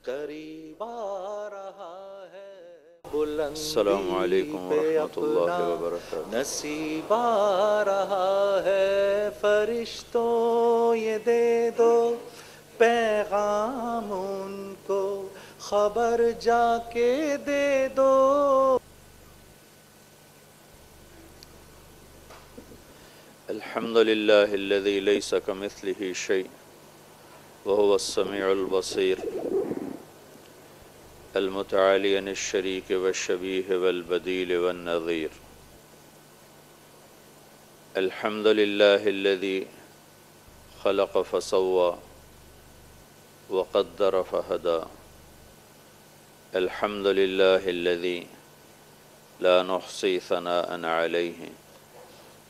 قریب آ رہا ہے السلام علیکم ورحمۃ اللہ وبرکاتہ۔ نصیب آ رہا ہے فرشتوں یہ دے دو پیغام ان کو خبر جا کے دے دو الحمد للہ الذی لیس کمثلہ شیء وهو السمیع البصیر المتعالی عن الشریک والشبیہ والبدیل والنظیر۔ الحمد للہ الذی خلق فسوى وقدر فہدى۔ الحمد للہ الذی لا نحصی ثناء علیہ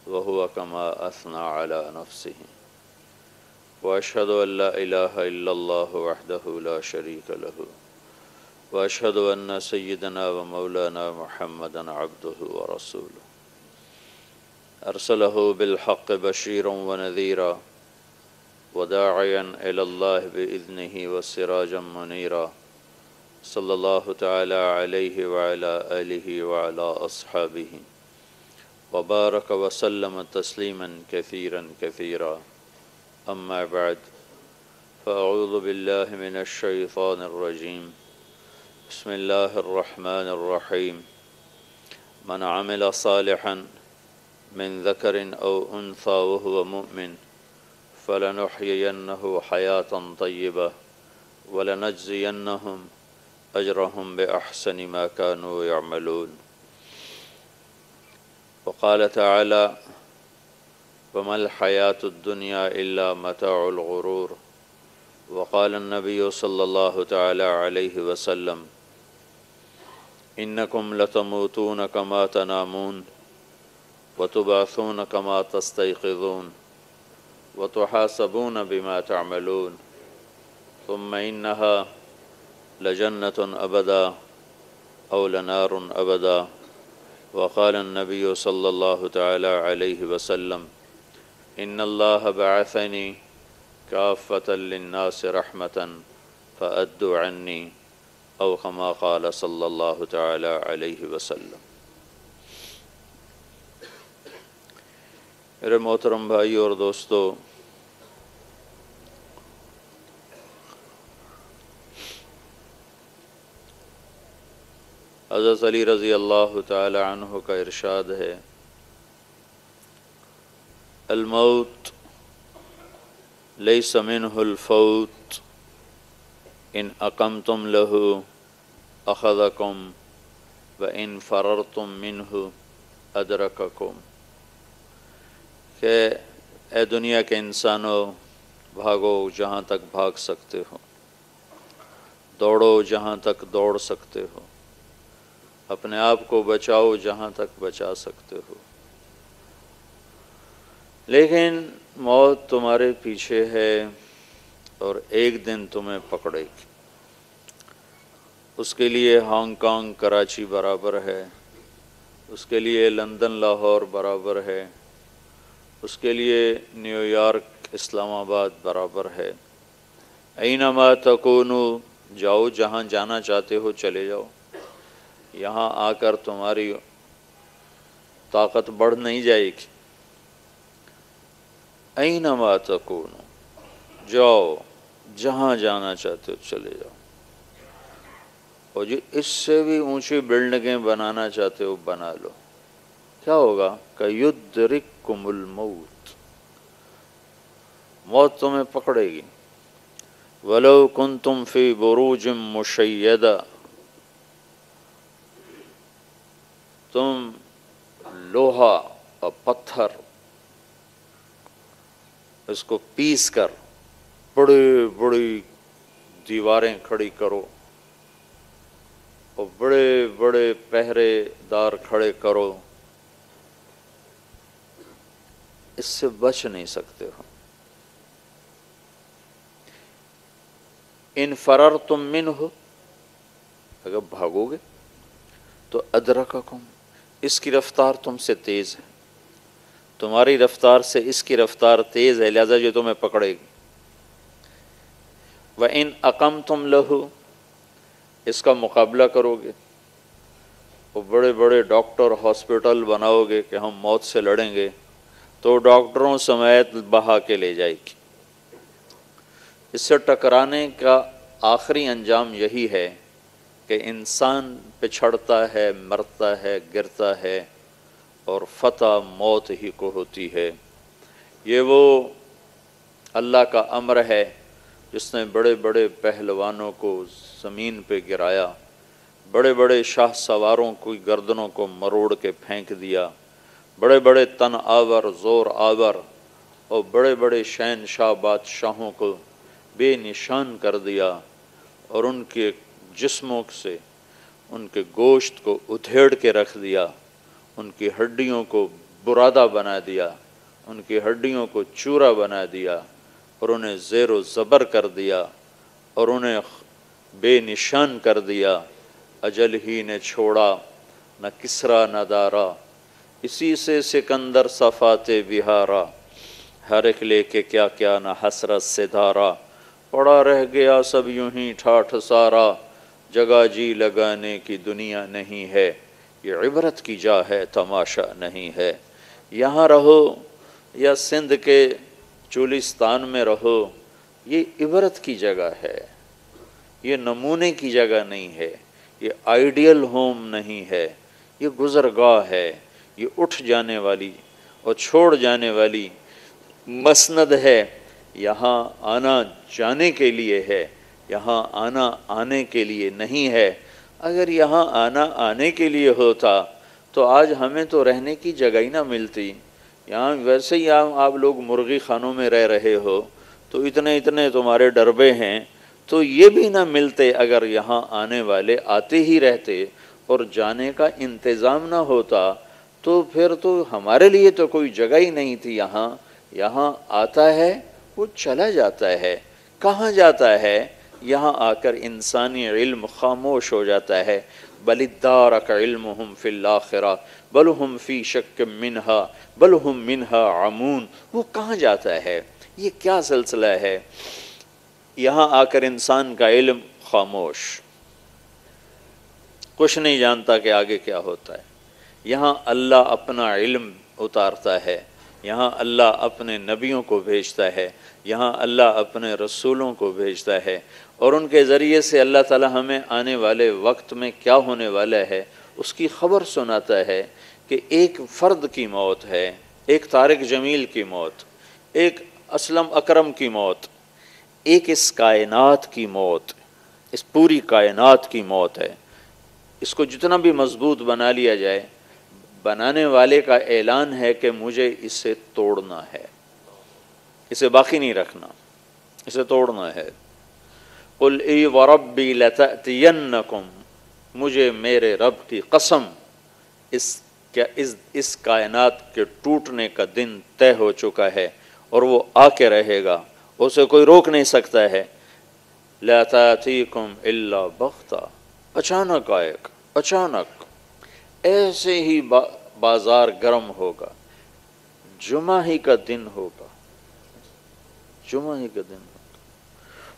وهو كما أثنى على نفسه۔ وأشهد أن لا إله إلا الله وحده لا شريك له، وأشهد أن سيدنا ومولانا محمدا عبده ورسوله، أرسله بالحق بشيرا ونذيرا وداعيا إلى الله بإذنه وسراجا منيرا، صلى الله تعالى عليه وعلى آله وعلى أصحابه وبارك وسلم تسليما كثيرا كثيرا، أما بعد، فأعوذ بالله من الشيطان الرجيم، بسم الله الرحمن الرحيم، من عمل صالحا من ذكر أو أنثى وهو مؤمن فلنحيينه حياة طيبة ولنجزينهم أجرهم بأحسن ما كانوا يعملون۔ وقال تعالى وما الحياة الدنيا إلا متاع الغرور۔ وقال النبي صلى الله تعالى عليه وسلم إنكم لتموتون كما تنامون وتبعثون كما تستيقظون وتحاسبون بما تعملون ثم إنها لجنة أبدا أو لنار أبدا۔ وقال النبي صلى الله تعالى عليه وسلم إن الله بعثني كافة للناس رحمة فأدوا عني، أو كما قال صلى الله تعالى عليه وسلم۔ میرے محترم بھائی اور دوستو، حضرت علی رضی اللہ تعالی عنہ کا ارشاد ہے الموت لیس منہ الفوت ان اقمتم له اخذکم وان فررتم منہ ادرککم۔ کہ اے دنیا کے انسانوں، بھاگو جہاں تک بھاگ سکتے ہو، دوڑو جہاں تک دوڑ سکتے ہو، اپنے آپ کو بچاؤ جہاں تک بچا سکتے ہو، لیکن موت تمہارے پیچھے ہے اور ایک دن تمہیں پکڑے گی۔ اس کے لیے ہانگ کانگ کراچی برابر ہے، اس کے لیے لندن لاہور برابر ہے، اس کے لیے نیو یارک اسلام آباد برابر ہے۔ اینما تکونوا، جاؤ جہاں جانا چاہتے ہو چلے جاؤ، یہاں آ کر تمہاری طاقت بڑھ نہیں جائے گی۔ اینما تکونوا، جاؤ جہاں جانا چاہتے ہو چلے جاؤ، اور جو اس سے بھی اونچی بلڈنگیں بنانا چاہتے ہو بنا لو۔ کیا ہوگا کہ یدرککم الموت، موت تمہیں پکڑے گی۔ ولو کنتم فی بروج مشیدہ، تم لوہا اور پتھر اس کو پیس کر بڑی بڑی دیواریں کھڑی کرو اور بڑے بڑے پہرے دار کھڑے کرو، اس سے بچ نہیں سکتے ہو۔ ان فررتم منہ، اگر بھاگو گے تو ادرککم، اس کی رفتار تم سے تیز ہے، تمہاری رفتار سے اس کی رفتار تیز ہے، لہذا جو تمہیں پکڑے گی۔ وَإِنْ أَقَمْتُمْ لَهُ، اس کا مقابلہ کرو گے، وہ بڑے بڑے ڈاکٹر ہاسپٹل بناؤ گے کہ ہم موت سے لڑیں گے، تو ڈاکٹروں سمیت بہا کے لے جائے گی۔ اس سے ٹکرانے کا آخری انجام یہی ہے کہ انسان پچھڑتا ہے، مرتا ہے، گرتا ہے، اور فتح موت ہی کو ہوتی ہے۔ یہ وہ اللہ کا امر ہے جس نے بڑے بڑے پہلوانوں کو زمین پہ گرایا، بڑے بڑے شاہ سواروں کی گردنوں کو مروڑ کے پھینک دیا، بڑے بڑے تن آور، زور آور اور بڑے بڑے شہنشاہ بادشاہوں کو بے نشان کر دیا، اور ان کے جسموں سے ان کے گوشت کو ادھیڑ کے رکھ دیا، ان کی ہڈیوں کو برادہ بنا دیا، ان کی ہڈیوں کو چورا بنا دیا، اور انہیں زیر و زبر کر دیا، اور انہیں بے نشان کر دیا۔ اجل ہی نے چھوڑا نہ کسرا نہ دارا، اسی سے سکندر صفات بہارا، ہر ایک لے کے کیا کیا نہ حسرت سے دھارا، پڑا رہ گیا سب یوں ہی ٹھاٹھ سارا، جگہ جی لگانے کی دنیا نہیں ہے، یہ عبرت کی جا ہے تماشا نہیں ہے۔ یہاں رہو یا سندھ کے چولستان میں رہو، یہ عبرت کی جگہ ہے، یہ نمونے کی جگہ نہیں ہے، یہ آئیڈیل ہوم نہیں ہے، یہ گزرگاہ ہے، یہ اٹھ جانے والی اور چھوڑ جانے والی مسند ہے۔ یہاں آنا جانے کے لیے ہے، یہاں آنا آنے کے لیے نہیں ہے۔ اگر یہاں آنا آنے کے لیے ہوتا تو آج ہمیں تو رہنے کی جگہ ہی نہ ملتی۔ یہاں ویسے ہی آپ لوگ مرغی خانوں میں رہ رہے ہو، تو اتنے اتنے تمہارے ڈربے ہیں، تو یہ بھی نہ ملتے اگر یہاں آنے والے آتے ہی رہتے اور جانے کا انتظام نہ ہوتا، تو پھر تو ہمارے لیے تو کوئی جگہ ہی نہیں تھی۔ یہاں آتا ہے، وہ چلا جاتا ہے۔ کہاں جاتا ہے؟ یہاں آ کر انسانی علم خاموش ہو جاتا ہے۔ بل ادارک علمہم فی الآخرہ بل ہم فی شک منہا بل ہم منہا عمون۔ وہ کہاں جاتا ہے؟ یہ کیا سلسلہ ہے؟ یہاں آ کر انسان کا علم خاموش، کچھ نہیں جانتا کہ آگے کیا ہوتا ہے۔ یہاں اللہ اپنا علم اتارتا ہے، یہاں اللہ اپنے نبیوں کو بھیجتا ہے، یہاں اللہ اپنے رسولوں کو بھیجتا ہے، اور ان کے ذریعے سے اللہ تعالی ہمیں آنے والے وقت میں کیا ہونے والا ہے اس کی خبر سناتا ہے کہ ایک فرد کی موت ہے، ایک طارق جمیل کی موت، ایک اسلم اکرم کی موت، ایک اس کائنات کی موت، اس پوری کائنات کی موت ہے۔ اس کو جتنا بھی مضبوط بنا لیا جائے، بنانے والے کا اعلان ہے کہ مجھے اسے توڑنا ہے، اسے باقی نہیں رکھنا، اسے توڑنا ہے۔ قل ای وربی لتأتینکم، مجھے میرے رب کی قسم اس کائنات کے ٹوٹنے کا دن طے ہو چکا ہے، اور وہ آ کے رہے گا، اسے کوئی روک نہیں سکتا ہے۔ لا تأتیکم الا بغتہ، اچانک آئے گا، اچانک ایسے ہی بازار گرم ہوگا، جمعہ ہی کا دن ہوگا، جمعہ ہی کا دن ہوگا،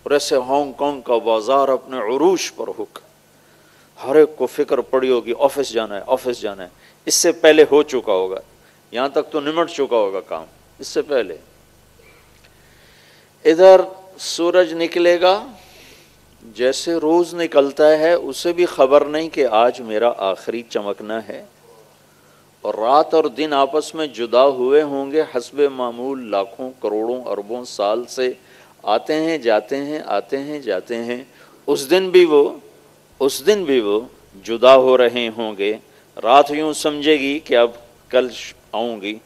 اور ایسے ہانگ کانگ کا بازار اپنے عروج پر ہوگا، ہر ایک کو فکر پڑی ہوگی آفس جانا ہے، آفس جانا ہے۔ اس سے پہلے ہو چکا ہوگا، یہاں تک تو نمٹ چکا ہوگا کام، اس سے پہلے۔ ادھر سورج نکلے گا، جیسے روز نکلتا ہے، اسے بھی خبر نہیں کہ آج میرا آخری چمکنا ہے، اور رات اور دن آپس میں جدا ہوئے ہوں گے حسب معمول، لاکھوں کروڑوں اربوں سال سے آتے ہیں جاتے ہیں، آتے ہیں جاتے ہیں۔ اس دن بھی وہ جدا ہو رہے ہوں گے۔ رات یوں سمجھے گی کہ اب کل آؤں گی،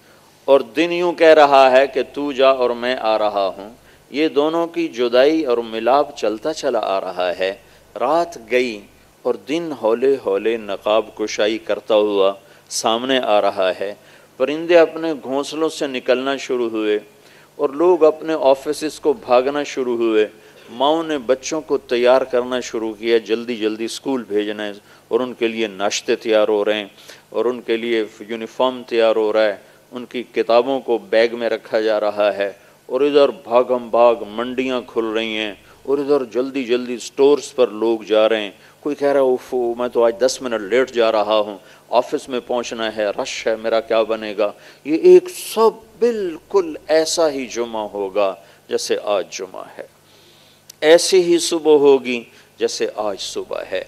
اور دن یوں کہہ رہا ہے کہ تو جا اور میں آ رہا ہوں۔ یہ دونوں کی جدائی اور ملاپ چلتا چلا آ رہا ہے۔ رات گئی اور دن ہولے ہولے نقاب کشائی کرتا ہوا سامنے آ رہا ہے۔ پرندے اپنے گھونسلوں سے نکلنا شروع ہوئے، اور لوگ اپنے آفیسز کو بھاگنا شروع ہوئے۔ ماؤں نے بچوں کو تیار کرنا شروع کیا، جلدی جلدی اسکول بھیجنا ہے، اور ان کے لیے ناشتے تیار ہو رہے ہیں، اور ان کے لیے یونیفارم تیار ہو رہا ہے، ان کی کتابوں کو بیگ میں رکھا جا رہا ہے، اور ادھر بھاگم بھاگ منڈیاں کھل رہی ہیں، اور ادھر جلدی جلدی سٹورز پر لوگ جا رہے ہیں، کوئی کہہ رہا ہے میں تو آج 10 منٹ لیٹ جا رہا ہوں، آفس میں پہنچنا ہے، رش ہے، میرا کیا بنے گا۔ یہ ایک سب بالکل ایسا ہی جمعہ ہوگا جیسے آج جمعہ ہے، ایسی ہی صبح ہوگی جیسے آج صبح ہے،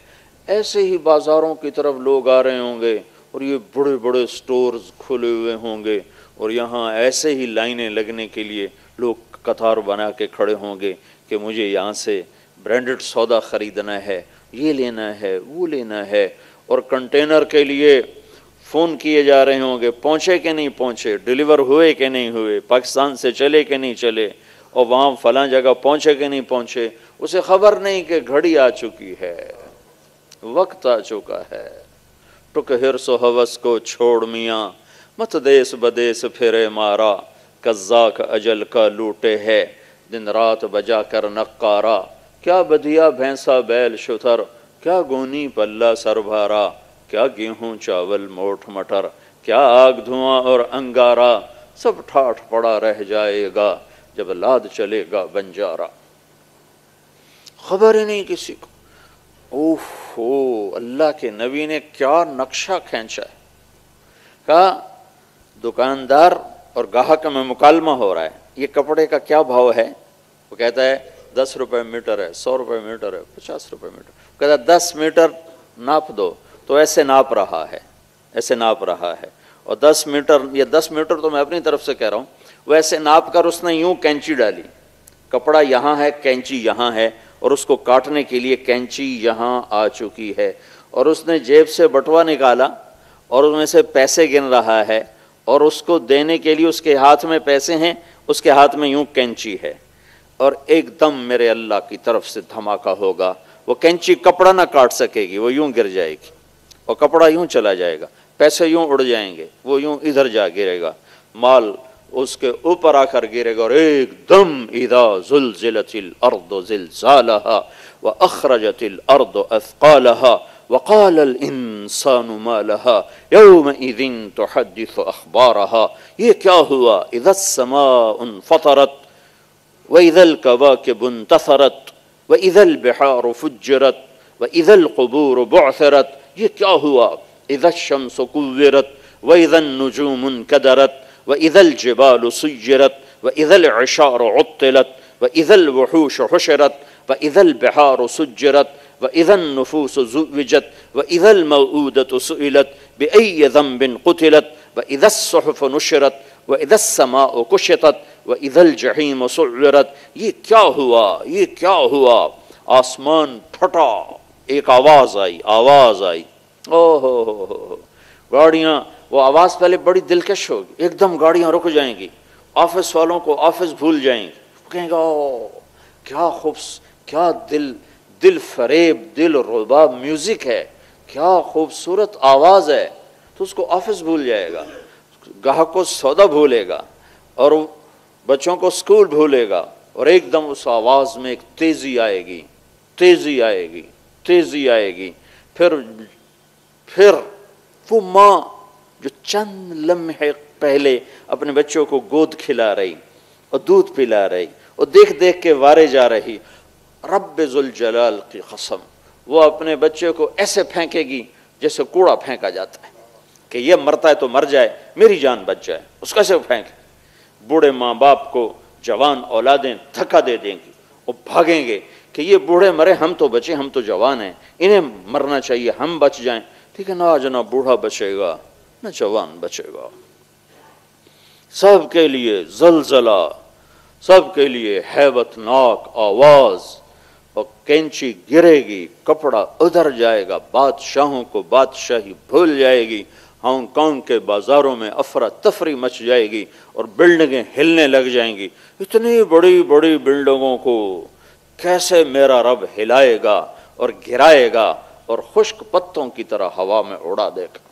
ایسے ہی بازاروں کی طرف لوگ آ رہے ہوں گے اور یہ بڑے بڑے سٹورز کھلے ہوئے ہوں گے اور یہاں ایسے ہی لائنیں لگنے کے لیے لوگ قطار بنا کے کھڑے ہوں گے کہ مجھے یہاں سے برانڈڈ سودا خریدنا ہے، یہ لینا ہے، وہ لینا ہے، اور کنٹینر کے لیے فون کیے جا رہے ہوں گے، پہنچے کہ نہیں پہنچے، ڈیلیور ہوئے کہ نہیں ہوئے، پاکستان سے چلے کہ نہیں چلے، اور وہاں فلاں جگہ پہنچے کہ نہیں پہنچے، اسے خبر نہیں کہ گھڑی آ چکی ہے، وقت آ چکا ہے۔ ٹک حرص و ہوس کو چھوڑ میاں، مت دیس بدیس پھرے مارا، قزاق اجل کا لوٹے ہے، دن رات بجا کر نقارا، کیا بدیا بھینسا بیل شتر، کیا گونی پلہ سر بھارا، کیا گیہوں چاول موٹ مٹر، کیا آگ دھواں اور انگارا، سب ٹھاٹھ پڑا رہ جائے گا جب لاد چلے گا بنجارا۔ خبر ہی نہیں کسی کو۔ اللہ کے نبی نے کیا نقشہ کھینچا ہے۔ کہا دکاندار اور گاہک میں مکالمہ ہو رہا ہے، یہ کپڑے کا کیا بھاؤ ہے؟ وہ کہتا ہے 10 روپے میٹر ہے، 100 روپے میٹر ہے، 50 روپے میٹر۔ کہتا ہے 10 میٹر ناپ دو، تو ایسے ناپ رہا ہے، ایسے ناپ رہا ہے، اور 10 میٹر، یہ 10 میٹر تو میں اپنی طرف سے کہہ رہا ہوں، وہ ایسے ناپ کر اس نے یوں کینچی ڈالی، کپڑا یہاں ہے، کینچی یہاں ہے، اور اس کو کاٹنے کے لیے کینچی یہاں آ چکی ہے، اور اس نے جیب سے بٹوا نکالا اور اس میں سے پیسے گن رہا ہے، اور اس کو دینے کے لیے اس کے ہاتھ میں پیسے ہیں، اس کے ہاتھ میں یوں کینچی ہے، اور ایک دم میرے اللہ کی طرف سے دھماکہ ہوگا، وہ کینچی کپڑا نہ کاٹ سکے گی، وہ یوں گر جائے گی، اور کپڑا یوں چلا جائے گا، پیسے یوں اڑ جائیں گے، وہ یوں ادھر جا گرے گا، مال اس کے اوپر آ کر گرے گا، اور ایک دم اذا زلزلت الارض زلزالها واخرجت الارض اثقالها وقال الانسان ما لها يومئذ تحدث اخبارها۔ یہ کیا ہوا؟ اذا السماء انفطرت واذا الكواكب انتثرت واذا البحار فجرت واذا القبور بعثرت۔ یہ کیا ہوا؟ اذا الشمس كورت واذا النجوم انكدرت وَإِذَا الْجِبَالُ سُيِّرَتْ وَإِذَا الْعِشَارُ عُطِّلَتْ وَإِذَا الْوُحُوشُ حُشِرَتْ وَإِذَا الْبِحَارُ سُجِّرَتْ وَإِذَا النُّفُوسُ زُوِّجَتْ وَإِذَا الْمَوْءُودَةُ سُئِلَتْ بِأَيِّ ذَنبٍ قُتِلَتْ وَإِذَا الصُّحُفُ نُشِرَتْ وَإِذَا السَّمَاءُ كُشِطَتْ وَإِذَا الْجَحِيمُ سُعِّرَتْ۔ یہ کیا ہوا؟ یہ کیا ہوا؟ آسمان پھٹا، ایک آواز آئی، آواز آئی، گاڑیاں، وہ آواز پہلے بڑی دلکش ہوگی، ایک دم گاڑیاں رک جائیں گی، آفس والوں کو آفس بھول جائیں گے، وہ کہیں گا کیا کیا دل فریب، دل ربا میوزک ہے، کیا خوبصورت آواز ہے، تو اس کو آفس بھول جائے گا، گاہک کو سودا بھولے گا، اور بچوں کو سکول بھولے گا، اور ایک دم اس آواز میں ایک تیزی آئے گی، تیزی آئے گی، تیزی آئے گی۔ پھر وہ ماں جو چند لمحے پہلے اپنے بچوں کو گود کھلا رہی اور دودھ پلا رہی اور دیکھ دیکھ کے وارے جا رہی، رب ذوالجلال کی قسم وہ اپنے بچے کو ایسے پھینکے گی جیسے کوڑا پھینکا جاتا ہے کہ یہ مرتا ہے تو مر جائے، میری جان بچ جائے، اس کیسے پھینکے۔ بوڑھے ماں باپ کو جوان اولادیں دھکا دے دیں گی اور بھاگیں گے کہ یہ بوڑھے مرے، ہم تو بچے، ہم تو جوان ہیں، انہیں مرنا چاہیے، ہم بچ جائیں۔ لیکن آج نہ بوڑھا بچے گا نہ جوان بچے گا، سب کے لیے زلزلہ، سب کے لیے ہیبت ناک آواز، اور کینچی گرے گی، کپڑا ادھر جائے گا، بادشاہوں کو بادشاہی بھول جائے گی، ہانگ کانگ کے بازاروں میں افراتفری مچ جائے گی اور بلڈنگیں ہلنے لگ جائیں گی۔ اتنی بڑی بڑی بلڈنگوں کو کیسے میرا رب ہلائے گا اور گرائے گا اور خشک پتوں کی طرح ہوا میں اڑا دے گا۔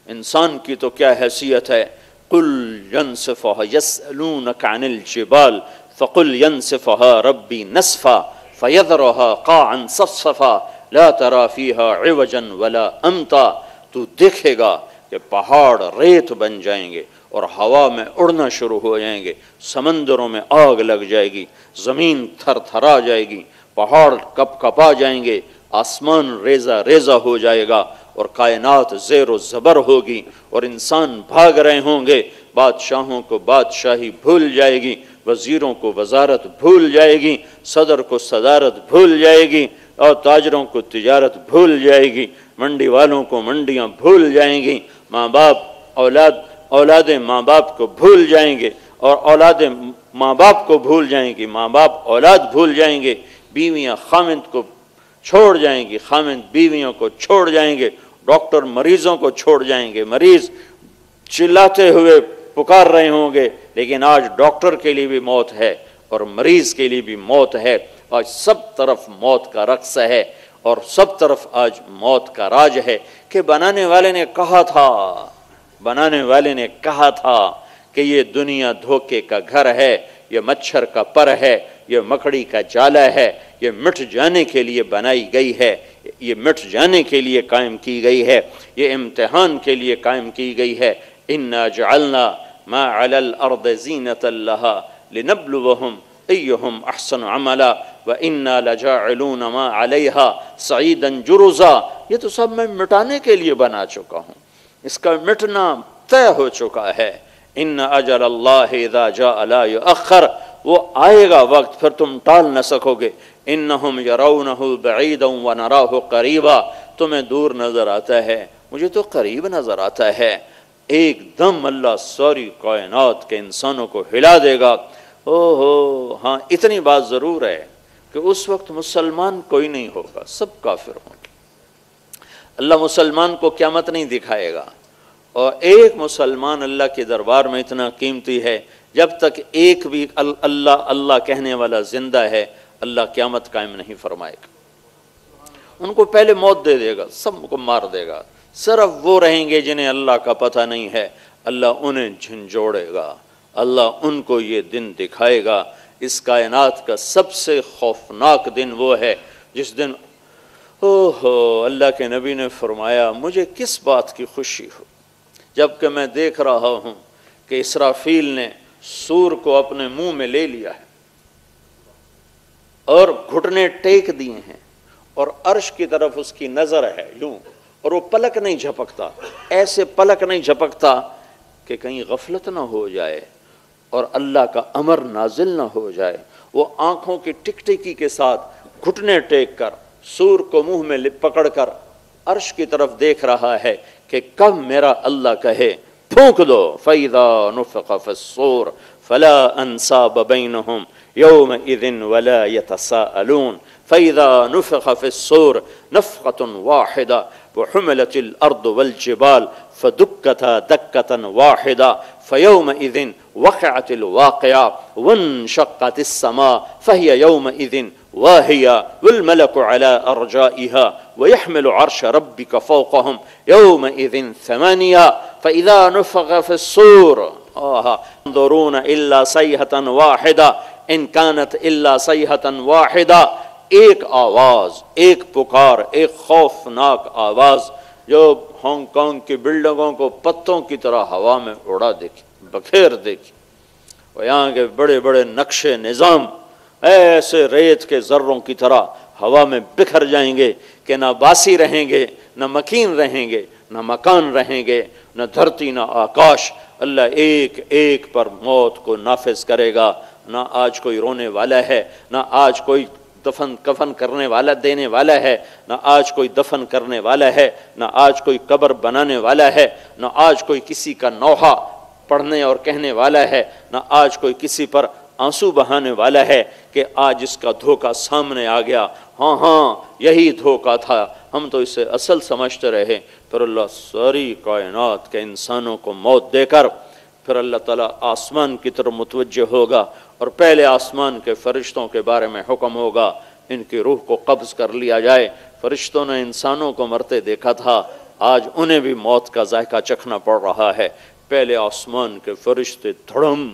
انسان کی تو کیا حیثیت ہے، قل ينسفها يسألونك عن الجبال فقل ينسفها ربي نسفا فيذرها قاعا صفصفا لا ترى فيها عوجا ولا امتا۔ تو دیکھے گا کہ پہاڑ ریت بن جائیں گے اور ہوا میں اڑنا شروع ہو جائیں گے، سمندروں میں آگ لگ جائے گی، زمین تھر تھرا جائے گی، پہاڑ کپ کپا جائیں گے، آسمان ریزہ ریزہ ہو جائے گا اور کائنات زیر و زبر ہوگی اور انسان بھاگ رہے ہوں گے، بادشاہوں کو بادشاہی بھول جائے گی، وزیروں کو وزارت بھول جائے گی، صدر کو صدارت بھول جائے گی اور تاجروں کو تجارت بھول جائے گی، منڈی والوں کو منڈیاں بھول جائیں گی، ماں باپ اولادیں ماں باپ کو بھول جائیں گے اور اولادیں ماں باپ کو بھول جائیں گی، ماں باپ اولاد بھول جائیں گے، بیویاں خامند کو چھوڑ جائیں گی، خامند بیویوں کو چھوڑ جائیں گے، ڈاکٹر مریضوں کو چھوڑ جائیں گے، مریض چلاتے ہوئے پکار رہے ہوں گے، لیکن آج ڈاکٹر کے لیے بھی موت ہے اور مریض کے لیے بھی موت ہے، آج سب طرف موت کا رقص ہے اور سب طرف آج موت کا راج ہے کہ بنانے والے نے کہا تھا کہ یہ دنیا دھوکے کا گھر ہے، یہ مچھر کا پر ہے، یہ مکڑی کا جالا ہے، یہ مٹ جانے کے لیے بنائی گئی ہے، یہ مٹ جانے کے لیے قائم کی گئی ہے، یہ امتحان کے لیے قائم کی گئی ہے۔ اِنَّا جَعَلْنَا مَا عَلَى الْأَرْضِ زِينَةً لَهَا لِنَبْلُوَهُمْ أَيُّهُمْ أَحْسَنُ عَمَلًا وَإِنَّا لَجَاعِلُونَ مَا عَلَيْهَا صَعِيدًا جُرُزًا، یہ تو سب میں مٹانے کے لیے بنا چکا ہوں، اس کا مٹنا طے ہو چکا ہے۔ ان اجل اللہ اذا جاء لا یؤخر، وہ آئے گا وقت پھر تم ٹال نہ سکو گے۔ انہم یرونہ بعیدا ونراہ قریبا، تمہیں دور نظر آتا ہے، مجھے تو قریب نظر آتا ہے۔ ایک دم اللہ ساری کائنات کے انسانوں کو ہلا دے گا۔ ہاں اتنی بات ضرور ہے کہ اس وقت مسلمان کوئی نہیں ہوگا، سب کافر ہوں گے۔ اللہ مسلمان کو قیامت نہیں دکھائے گا، اور ایک مسلمان اللہ کے دربار میں اتنا قیمتی ہے، جب تک ایک بھی اللہ اللہ کہنے والا زندہ ہے اللہ قیامت قائم نہیں فرمائے گا۔ ان کو پہلے موت دے دے گا، سب کو مار دے گا، صرف وہ رہیں گے جنہیں اللہ کا پتہ نہیں ہے، اللہ انہیں جھنجھوڑے گا، اللہ ان کو یہ دن دکھائے گا۔ اس کائنات کا سب سے خوفناک دن وہ ہے جس دن اللہ کے نبی نے فرمایا مجھے کس بات کی خوشی ہو جبکہ میں دیکھ رہا ہوں کہ اسرافیل نے سور کو اپنے منہ میں لے لیا ہے اور گھٹنے ٹیک دیے ہیں اور عرش کی طرف اس کی نظر ہے یوں، اور وہ پلک نہیں جھپکتا، ایسے پلک نہیں جھپکتا کہ کہیں غفلت نہ ہو جائے اور اللہ کا امر نازل نہ ہو جائے۔ وہ آنکھوں کی ٹکٹکی کے ساتھ گھٹنے ٹیک کر سور کو منہ میں پکڑ کر عرش کی طرف دیکھ رہا ہے کہ کب میرا اللہ کہے پھونک دو، فَإِذَا نُفِخَ فِي الصُّورِ فَلَا أَنْسَابَ بَيْنَهُمْ يَوْمَئِذٍ وَلَا يَتَسَاءَلُونَ فَإِذَا نُفِخَ فِي الصُّورِ نَفْخَةٌ وَاحِدَةٌ وَحُمِلَتِ الْأَرْضُ وَالْجِبَالُ فَدُكَّتَا دَكَّةً وَاحِدَةً فَيَوْمَئِذٍ وَقَعَتِ الْوَاقِعَةُ وَانشَقَّتِ السَّمَاءُ فَهِيَ يَوْمَئِذٍ واهية والملك على أرجائها ويحمل عرش ربك فوقهم يومئذ ثمانية فإذا نفخ في الصور ينظرون إلا صيحة واحدة إن كانت إلا صيحة واحدة، ایک آواز، ایک پکار، ایک خوفناک آواز جو ہانگ کانگ کی بلڈنگوں کو پتوں کی طرح ہوا میں اڑا دے گی، بکھیر دے گی، اور یہاں کے بڑے بڑے نقشے نظام ایسے ریت کے ذروں کی طرح ہوا میں بکھر جائیں گے کہ نہ باسی رہیں گے، نہ مکین رہیں گے، نہ مکان رہیں گے، نہ دھرتی نہ آکاش۔ اللہ ایک ایک پر موت کو نافذ کرے گا۔ نہ آج کوئی رونے والا ہے، نہ آج کوئی کفن کرنے والا دینے والا ہے، نہ آج کوئی دفن کرنے والا ہے، نہ آج کوئی قبر بنانے والا ہے، نہ آج کوئی کسی کا نوحہ پڑھنے اور کہنے والا ہے، نہ آج کوئی کسی پر آنسو بہانے والا ہے کہ آج اس کا دھوکہ سامنے آ گیا، ہاں یہی دھوکہ تھا، ہم تو اسے اصل سمجھتے رہے۔ پھر اللہ ساری کائنات کے انسانوں کو موت دے کر پھر اللہ تعالیٰ آسمان کی طرف متوجہ ہوگا اور پہلے آسمان کے فرشتوں کے بارے میں حکم ہوگا ان کی روح کو قبض کر لیا جائے۔ فرشتوں نے انسانوں کو مرتے دیکھا تھا، آج انہیں بھی موت کا ذائقہ چکھنا پڑ رہا ہے۔ پہلے آسمان کے فرشتے دھڑم،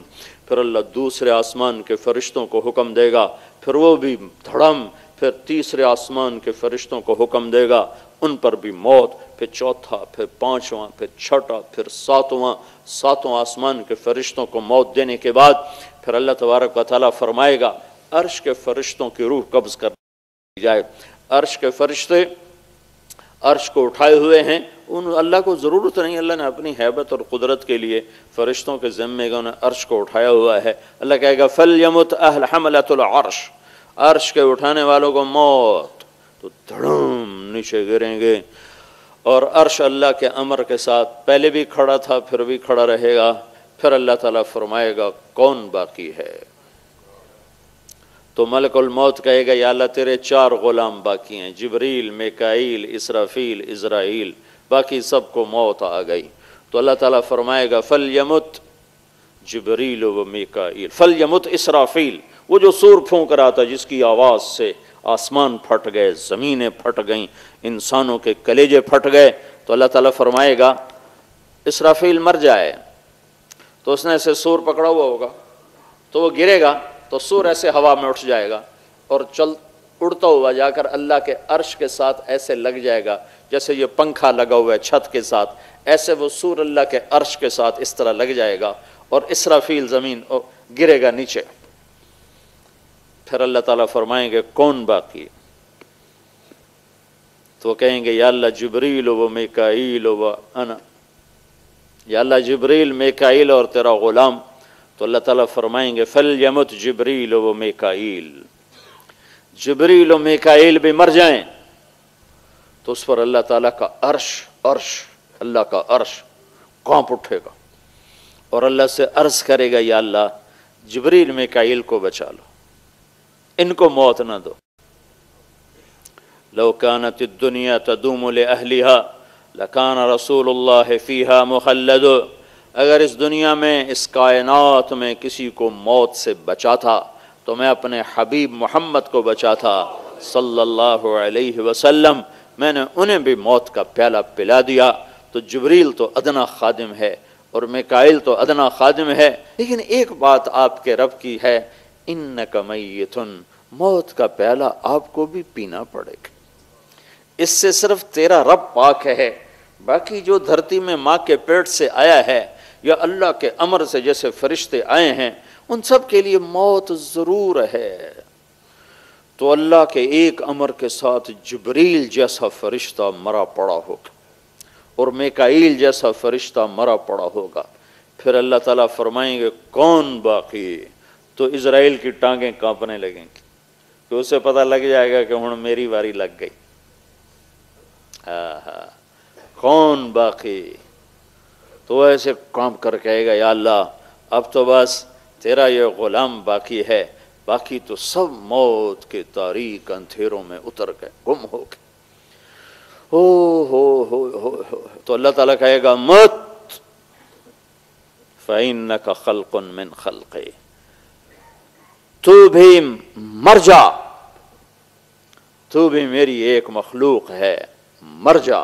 پھر اللہ دوسرے آسمان کے فرشتوں کو حکم دے گا، پھر وہ بھی دھڑم، پھر تیسرے آسمان کے فرشتوں کو حکم دے گا، ان پر بھی موت، پھر چوتھا، پھر پانچواں، پھر چھٹا، پھر ساتواں آسمان کے فرشتوں کو موت دینے کے بعد پھر اللہ تبارک و تعالیٰ فرمائے گا عرش کے فرشتوں کی روح قبض کر لی جائے۔ عرش کے فرشتے عرش کو اٹھائے ہوئے ہیں، اللہ کو ضرورت نہیں، اللہ نے اپنی ہیبت اور قدرت کے لیے فرشتوں کے ذمے کا انہیں عرش کو اٹھایا ہوا ہے۔ اللہ کہے گا فَلْيَمُتْ أَهْلَ حَمَلَةُ الْعَرْشِ، عرش کے اٹھانے والوں کو موت، تو دھڑم نیچے گریں گے، اور عرش اللہ کے امر کے ساتھ پہلے بھی کھڑا تھا پھر بھی کھڑا رہے گا۔ پھر اللہ تعالیٰ فرمائے گا کون باقی ہے؟ تو ملک الموت کہے گا یا اللہ تیرے 4 غلام باقی ہیں، جبریل، میکائیل، اسرافیل، عزرائیل، باقی سب کو موت آ گئی۔ تو اللہ تعالیٰ فرمائے گا فَلْيَمُتْ جبریل و میکائیل، فَلْيَمُتْ اسرافیل، وہ جو سور پھونک رہا تھا جس کی آواز سے آسمان پھٹ گئے، زمینیں پھٹ گئیں، انسانوں کے کلیجے پھٹ گئے۔ تو اللہ تعالیٰ فرمائے گا اسرافیل مر جائے، تو اس نے ایسے سور پکڑا ہوا ہوگا تو وہ گرے گا تو سور ایسے ہوا میں اٹھ جائے گا اور اڑتا ہوا جا کر اللہ کے عرش کے ساتھ ایسے لگ جائے گا جیسے یہ پنکھا لگا ہوا ہے چھت کے ساتھ، ایسے وہ سور اللہ کے عرش کے ساتھ اس طرح لگ جائے گا اور اسرافیل زمین گرے گا نیچے۔ پھر اللہ تعالیٰ فرمائیں گے کون باقی؟ تو وہ کہیں گے یا اللہ جبریل و میکائیل و انا، یا اللہ جبریل، میکائیل اور تیرا غلام۔ تو اللہ تعالیٰ فرمائیں گے فَلْيَمُتْ جبریل و میکائیل، جبریل و میکائیل بھی مر جائیں، تو اس پر اللہ تعالیٰ کا عرش اللہ کا عرش کانپ اٹھے گا اور اللہ سے عرض کرے گا یا اللہ جبریل میکائیل کو بچا لو، ان کو موت نہ دو۔ لو كانت الدنيا تدوم لأهلها لكان رسول الله فيها مخلد، اگر اس دنیا میں اس کائنات میں کسی کو موت سے بچا تھا تو میں اپنے حبیب محمد کو بچا تھا صلی اللہ علیہ وسلم، میں نے انہیں بھی موت کا پیالہ پلا دیا۔ تو جبریل تو ادنا خادم ہے اور میکائیل تو ادنا خادم ہے، لیکن ایک بات آپ کے رب کی ہے، انک میت، موت کا پیالہ آپ کو بھی پینا پڑے گا، اس سے صرف تیرا رب پاک ہے، باقی جو دھرتی میں ماں کے پیٹ سے آیا ہے یا اللہ کے امر سے جیسے فرشتے آئے ہیں ان سب کے لیے موت ضرور ہے۔ تو اللہ کے ایک امر کے ساتھ جبریل جیسا فرشتہ مرا پڑا ہوگا اور میکائیل جیسا فرشتہ مرا پڑا ہوگا۔ پھر اللہ تعالیٰ فرمائیں گے کون باقی؟ تو اسرائیل کی ٹانگیں کانپنے لگیں گی کہ اسے پتہ لگ جائے گا کہ ہن میری واری لگ گئی۔ کون باقی؟ تو وہ ایسے کام کر کہے گا یا اللہ اب تو بس تیرا یہ غلام باقی ہے، باقی تو سب موت کے تاریک اندھیروں میں اتر گئے، گم ہو گئے۔ ہو تو اللہ تعالیٰ کہے گا مت فَإِنَّكَ خَلْقٌ مِّنْ خَلْقِ، تو بھی مر جا، تو بھی میری ایک مخلوق ہے، مر جا۔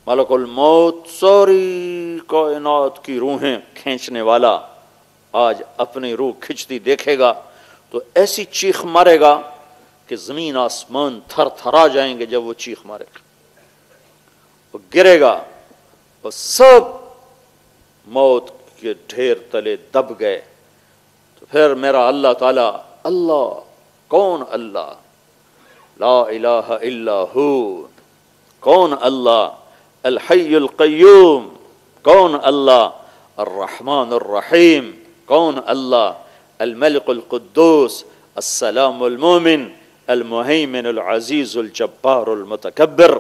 ملک الموت ساری کائنات کی روحیں کھینچنے والا آج اپنی روح کھنچتی دیکھے گا تو ایسی چیخ مارے گا کہ زمین آسمان تھر تھرا جائیں گے۔ جب وہ چیخ مارے گا وہ گرے گا اور سب موت کے ڈھیر تلے دب گئے۔ تو پھر میرا اللہ تعالیٰ، اللہ کون؟ اللہ لا الہ الا ہو، کون اللہ؟ الحی القیوم، کون اللہ؟ الرحمن الرحیم، کون اللہ؟ الملک القدوس السلام المومن المہیمن العزیز الجبار المتکبر،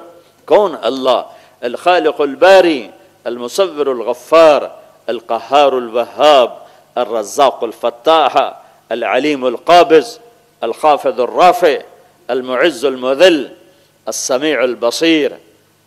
کون اللہ؟ الخالق الباری المصور الغفار القہار الوہاب الرزاق الفتاح العلیم القابض الخافض الرافع المعز المذل السمیع البصیر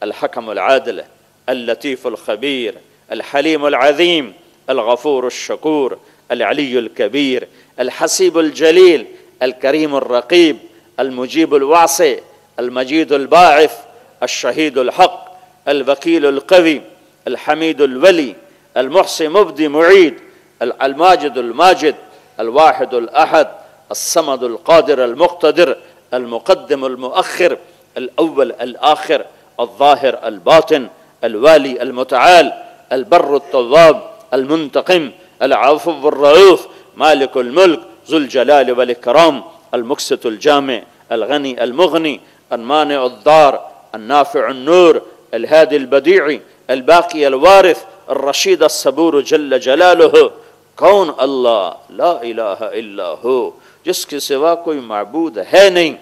الحکم العادل اللطیف الخبیر الحلیم العظیم الغفور الشکور العلی الکبیر الحسیب الجلیل الکریم الرقیب المجیب الواسع المجید الباعث الشہید الحق الوکیل القوی الحمید الولی المحصی مبدی معید الماجد الماجد الواحد الأحد الصمد القادر المقتدر المقدم المؤخر الأول الآخر الظاهر الباطن الوالي المتعال البر التواب المنتقم العفو الرؤوف مالك الملك ذو الجلال والإكرام المقسط الجامع الغنی المغنی المانع الضار النافع النور الهادي البديع الباقي الوارث الرشید الصبور جل جلالہ. کون؟ اللہ لا الہ الا ہو، جس کے سوا کوئی معبود ہے نہیں.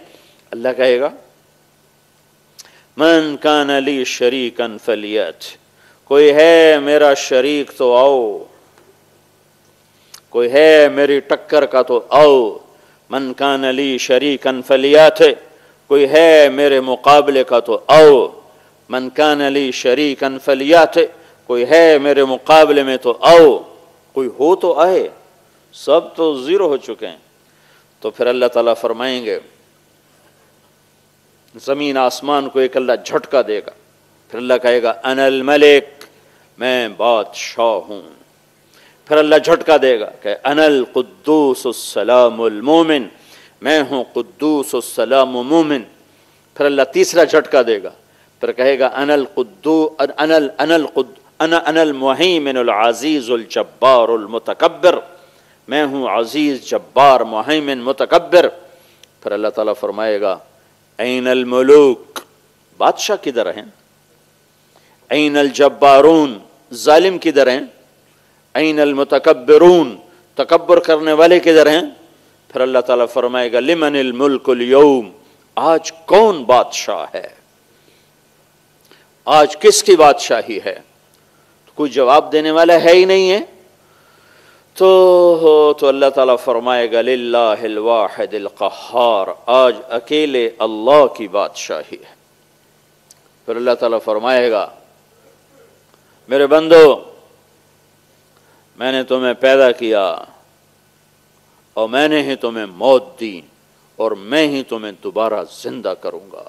اللہ کہے گا من کان لی شریکا فلیات، کوئی ہے میرا شریک تو آؤ، کوئی ہے میری ٹکر کا تو آؤ. من کان لی شریکا فلیات، کوئی ہے میرے مقابلے کا تو آؤ. من کان لی شریکا فلیات، کوئی ہے میرے مقابلے میں تو آؤ. کوئی ہو تو آئے، سب تو زیرو ہو چکے ہیں. تو پھر اللہ تعالیٰ فرمائیں گے زمین آسمان کو ایک اللہ جھٹکا دے گا. پھر اللہ کہے گا انا الملک، میں بادشاہ ہوں. پھر اللہ جھٹکا دے گا کہ انا القدوس السلام المومن، میں ہوں قدوس السلام مومن. پھر اللہ تیسرا جھٹکا دے گا، پھر کہے گا انا المہیمن العزیز الجبار المتکبر، میں ہوں عزیز جبار مہیمن متکبر. پھر اللہ تعالیٰ فرمائے گا این الملوک، بادشاہ کدھر ہیں؟ این الجبارون، ظالم کدھر ہیں؟ این المتکبرون، تکبر کرنے والے کدھر ہیں؟ پھر اللہ تعالیٰ فرمائے گا لمن الملک اليوم، آج کون بادشاہ ہے؟ آج کس کی بادشاہی ہے؟ کوئی جواب دینے والا ہے ہی نہیں ہے. تو اللہ تعالیٰ فرمائے گا للہ الواحد القہار، آج اکیلے اللہ کی بادشاہی ہے. پھر اللہ تعالیٰ فرمائے گا میرے بندو، میں نے تمہیں پیدا کیا اور میں نے ہی تمہیں موت دی اور میں ہی تمہیں دوبارہ زندہ کروں گا.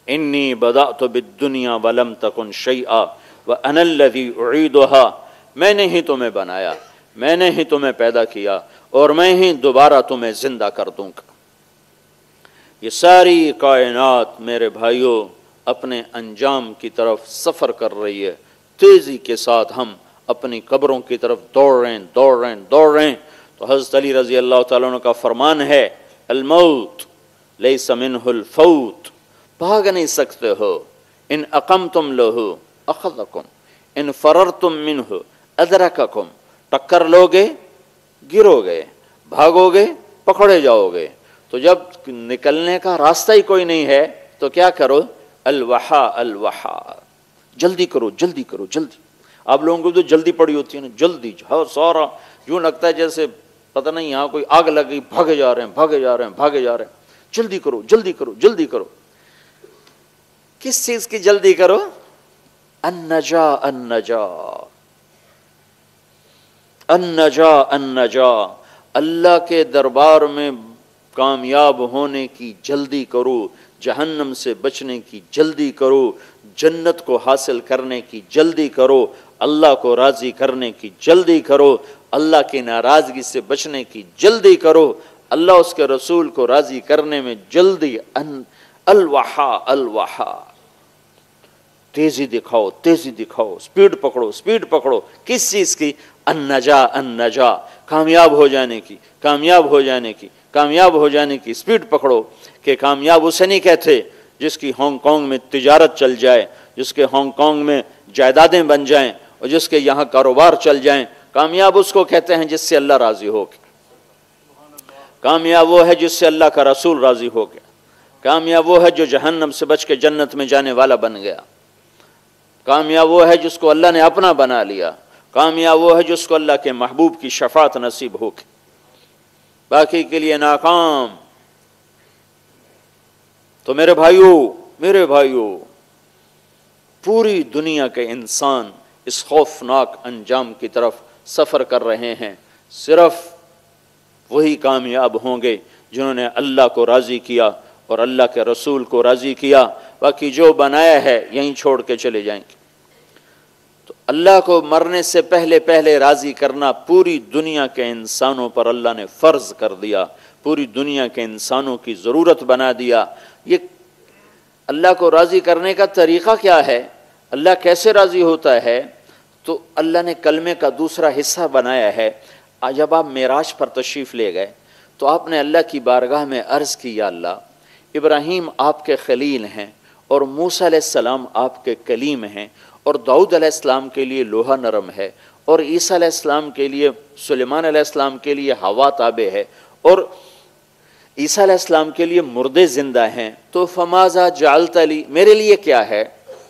انی بدأت بالدنیا ولم تکن شیئا وانا الذی اعیدها، میں نے ہی تمہیں بنایا، میں نے ہی تمہیں پیدا کیا اور میں ہی دوبارہ تمہیں زندہ کر دوں گا. یہ ساری کائنات میرے بھائیوں اپنے انجام کی طرف سفر کر رہی ہے. تیزی کے ساتھ ہم اپنی قبروں کی طرف دوڑ رہے ہیں. تو حضرت علی رضی اللہ تعالیٰ عنہ کا فرمان ہے الموت لیس منہ الفوت، بھاگ نہیں سکتے ہو. ان اقمتم لہ اخذکم ان فررتم منہ ادرککم، ٹکر لوگے گرو گے، بھاگو گے پکڑے جاؤ گے. تو جب نکلنے کا راستہ ہی کوئی نہیں ہے تو کیا کرو؟ الوحا الوحا، جلدی کرو جلدی کرو جلدی. آپ لوگوں کو تو جلدی پڑی ہوتی ہے نا، جلدی سارا یوں لگتا ہے جیسے پتہ نہیں یہاں کوئی آگ لگی، بھاگے جا رہے ہیں. جلدی کرو جلدی کرو جلدی کرو. کس چیز کی جلدی کرو؟ النجا النجا النجا النجا، اللہ کے دربار میں کامیاب ہونے کی جلدی کرو، جہنم سے بچنے کی جلدی کرو، جنت کو حاصل کرنے کی جلدی کرو، اللہ کو راضی کرنے کی جلدی کرو، اللہ کی ناراضگی سے بچنے کی جلدی کرو، اللہ اس کے رسول کو راضی کرنے میں جلدی. الوحا الوحا، تیزی دکھاؤ تیزی دکھاؤ، سپیڈ پکڑو. کس چیز کی؟ النجا النجا، کامیاب ہو جانے کی، کامیاب ہو جانے کی سپیڈ پکڑو. کہ کامیاب اسے نہیں کہتے جس کی ہانگ کانگ میں تجارت چل جائے، جس کے ہانگ کانگ میں جائیدادیں بن جائیں اور جس کے یہاں کاروبار چل جائیں. کامیاب اس کو کہتے ہیں جس سے اللہ راضی ہو گیا. کامیاب وہ ہے جس سے اللہ کا رسول راضی ہو گیا. کامیاب وہ ہے جو جہنم سے بچ کے جنت میں جانے والا بن گیا. کامیاب وہ ہے جس کو اللہ نے اپنا بنا لیا. کامیاب وہ ہے جس کو اللہ کے محبوب کی شفاعت نصیب ہو گئی. باقی کے لیے ناکام. تو میرے بھائیوں پوری دنیا کے انسان اس خوفناک انجام کی طرف سفر کر رہے ہیں. صرف وہی کامیاب ہوں گے جنہوں نے اللہ کو راضی کیا اور اللہ کے رسول کو راضی کیا. باقی جو بنایا ہے یہیں چھوڑ کے چلے جائیں گے. تو اللہ کو مرنے سے پہلے راضی کرنا پوری دنیا کے انسانوں پر اللہ نے فرض کر دیا، پوری دنیا کے انسانوں کی ضرورت بنا دیا. یہ اللہ کو راضی کرنے کا طریقہ کیا ہے؟ اللہ کیسے راضی ہوتا ہے؟ تو اللہ نے کلمے کا دوسرا حصہ بنایا ہے. جب آپ معراج پر تشریف لے گئے تو آپ نے اللہ کی بارگاہ میں عرض کی یا اللہ ابراہیم آپ کے خلیل ہیں اور موسیٰ علیہ السلام آپ کے کلیم ہیں اور داؤد علیہ السلام کے لیے لوہا نرم ہے اور عیسیٰ علیہ السلام کے لیے سلیمان علیہ السلام کے لیے ہوا تابع ہے اور عیسیٰ علیہ السلام کے لیے مردے زندہ ہیں، تو فماذا جعلت لی، میرے لیے کیا ہے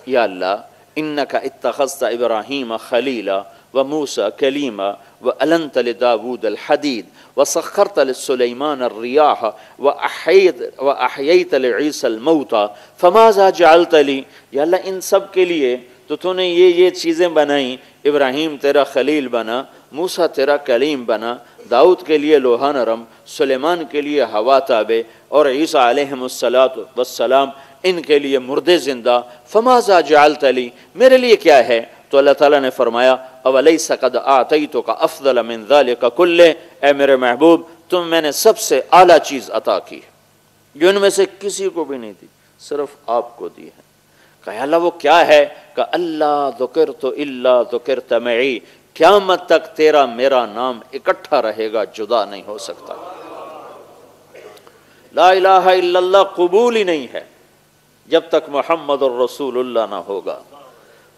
یا اللہ؟ انک اتخذت ابراہیم خلیلا وموسیٰ کلیما وألنت لداود الحدید وسخرت لسلیمان الریاح وأحییت لعیسی الموتى فماذا جعلت لی، یا اللہ ان سب کے لیے تو نے یہ چیزیں بنائیں، ابراہیم تیرا خلیل بنا، موسیٰ تیرا کلیم بنا، داؤد کے لیے لوہا نرم، سلیمان کے لیے ہوا تابع اور عیسیٰ علیہ السلام ان کے لیے مردے زندہ، فماذا جعلت لی، میرے لیے کیا ہے؟ تو اللہ تعالیٰ نے فرمایا اولیس قد اعطیتک افضل من ذلک کلہ، اے میرے محبوب تم میں نے سب سے اعلیٰ چیز عطا کی جو ان میں سے کسی کو بھی نہیں دی، صرف آپ کو دی ہے۔ کہا اللہ وہ کیا ہے؟ کہ اللہ ذکرت الا ذکرت معی، قیامت تک تیرا میرا نام اکٹھا رہے گا، جدا نہیں ہو سکتا۔ لا الہ الا اللہ قبول ہی نہیں ہے جب تک محمد الرسول اللہ نہ ہوگا،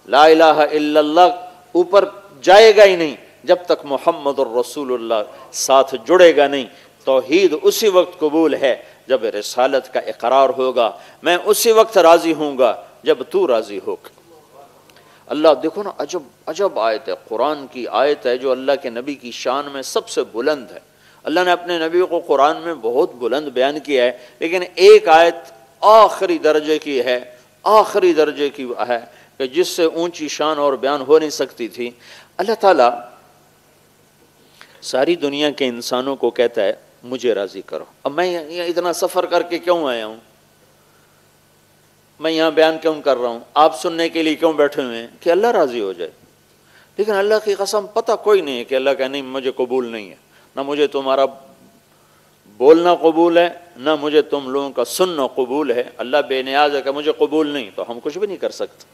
لا الہ الا اللہ اوپر جائے گا ہی نہیں جب تک محمد الرسول اللہ ساتھ جڑے گا نہیں۔ توحید اسی وقت قبول ہے جب رسالت کا اقرار ہوگا، میں اسی وقت راضی ہوں گا جب تو راضی ہوگا۔ اللہ دیکھو نا، عجب آیت ہے، قرآن کی آیت ہے جو اللہ کے نبی کی شان میں سب سے بلند ہے۔ اللہ نے اپنے نبی کو قرآن میں بہت بلند بیان کیا ہے، لیکن ایک آیت آخری درجے کی ہے، آخری درجے کی ہے کہ جس سے اونچی شان اور بیان ہو نہیں سکتی تھی۔ اللہ تعالیٰ ساری دنیا کے انسانوں کو کہتا ہے مجھے راضی کرو۔ اب میں اتنا سفر کر کے کیوں آیا ہوں؟ میں یہاں بیان کیوں کر رہا ہوں؟ آپ سننے کے لیے کیوں بیٹھے ہوئے ہیں؟ کہ اللہ راضی ہو جائے۔ لیکن اللہ کی قسم پتہ کوئی نہیں ہے کہ اللہ کہ نہیں مجھے قبول نہیں ہے، نہ مجھے تمہارا بولنا قبول ہے، نہ مجھے تم لوگوں کا سننا قبول ہے۔ اللہ بے نیاز ہے کہ مجھے قبول نہیں، تو ہم کچھ بھی نہیں کر سکتے۔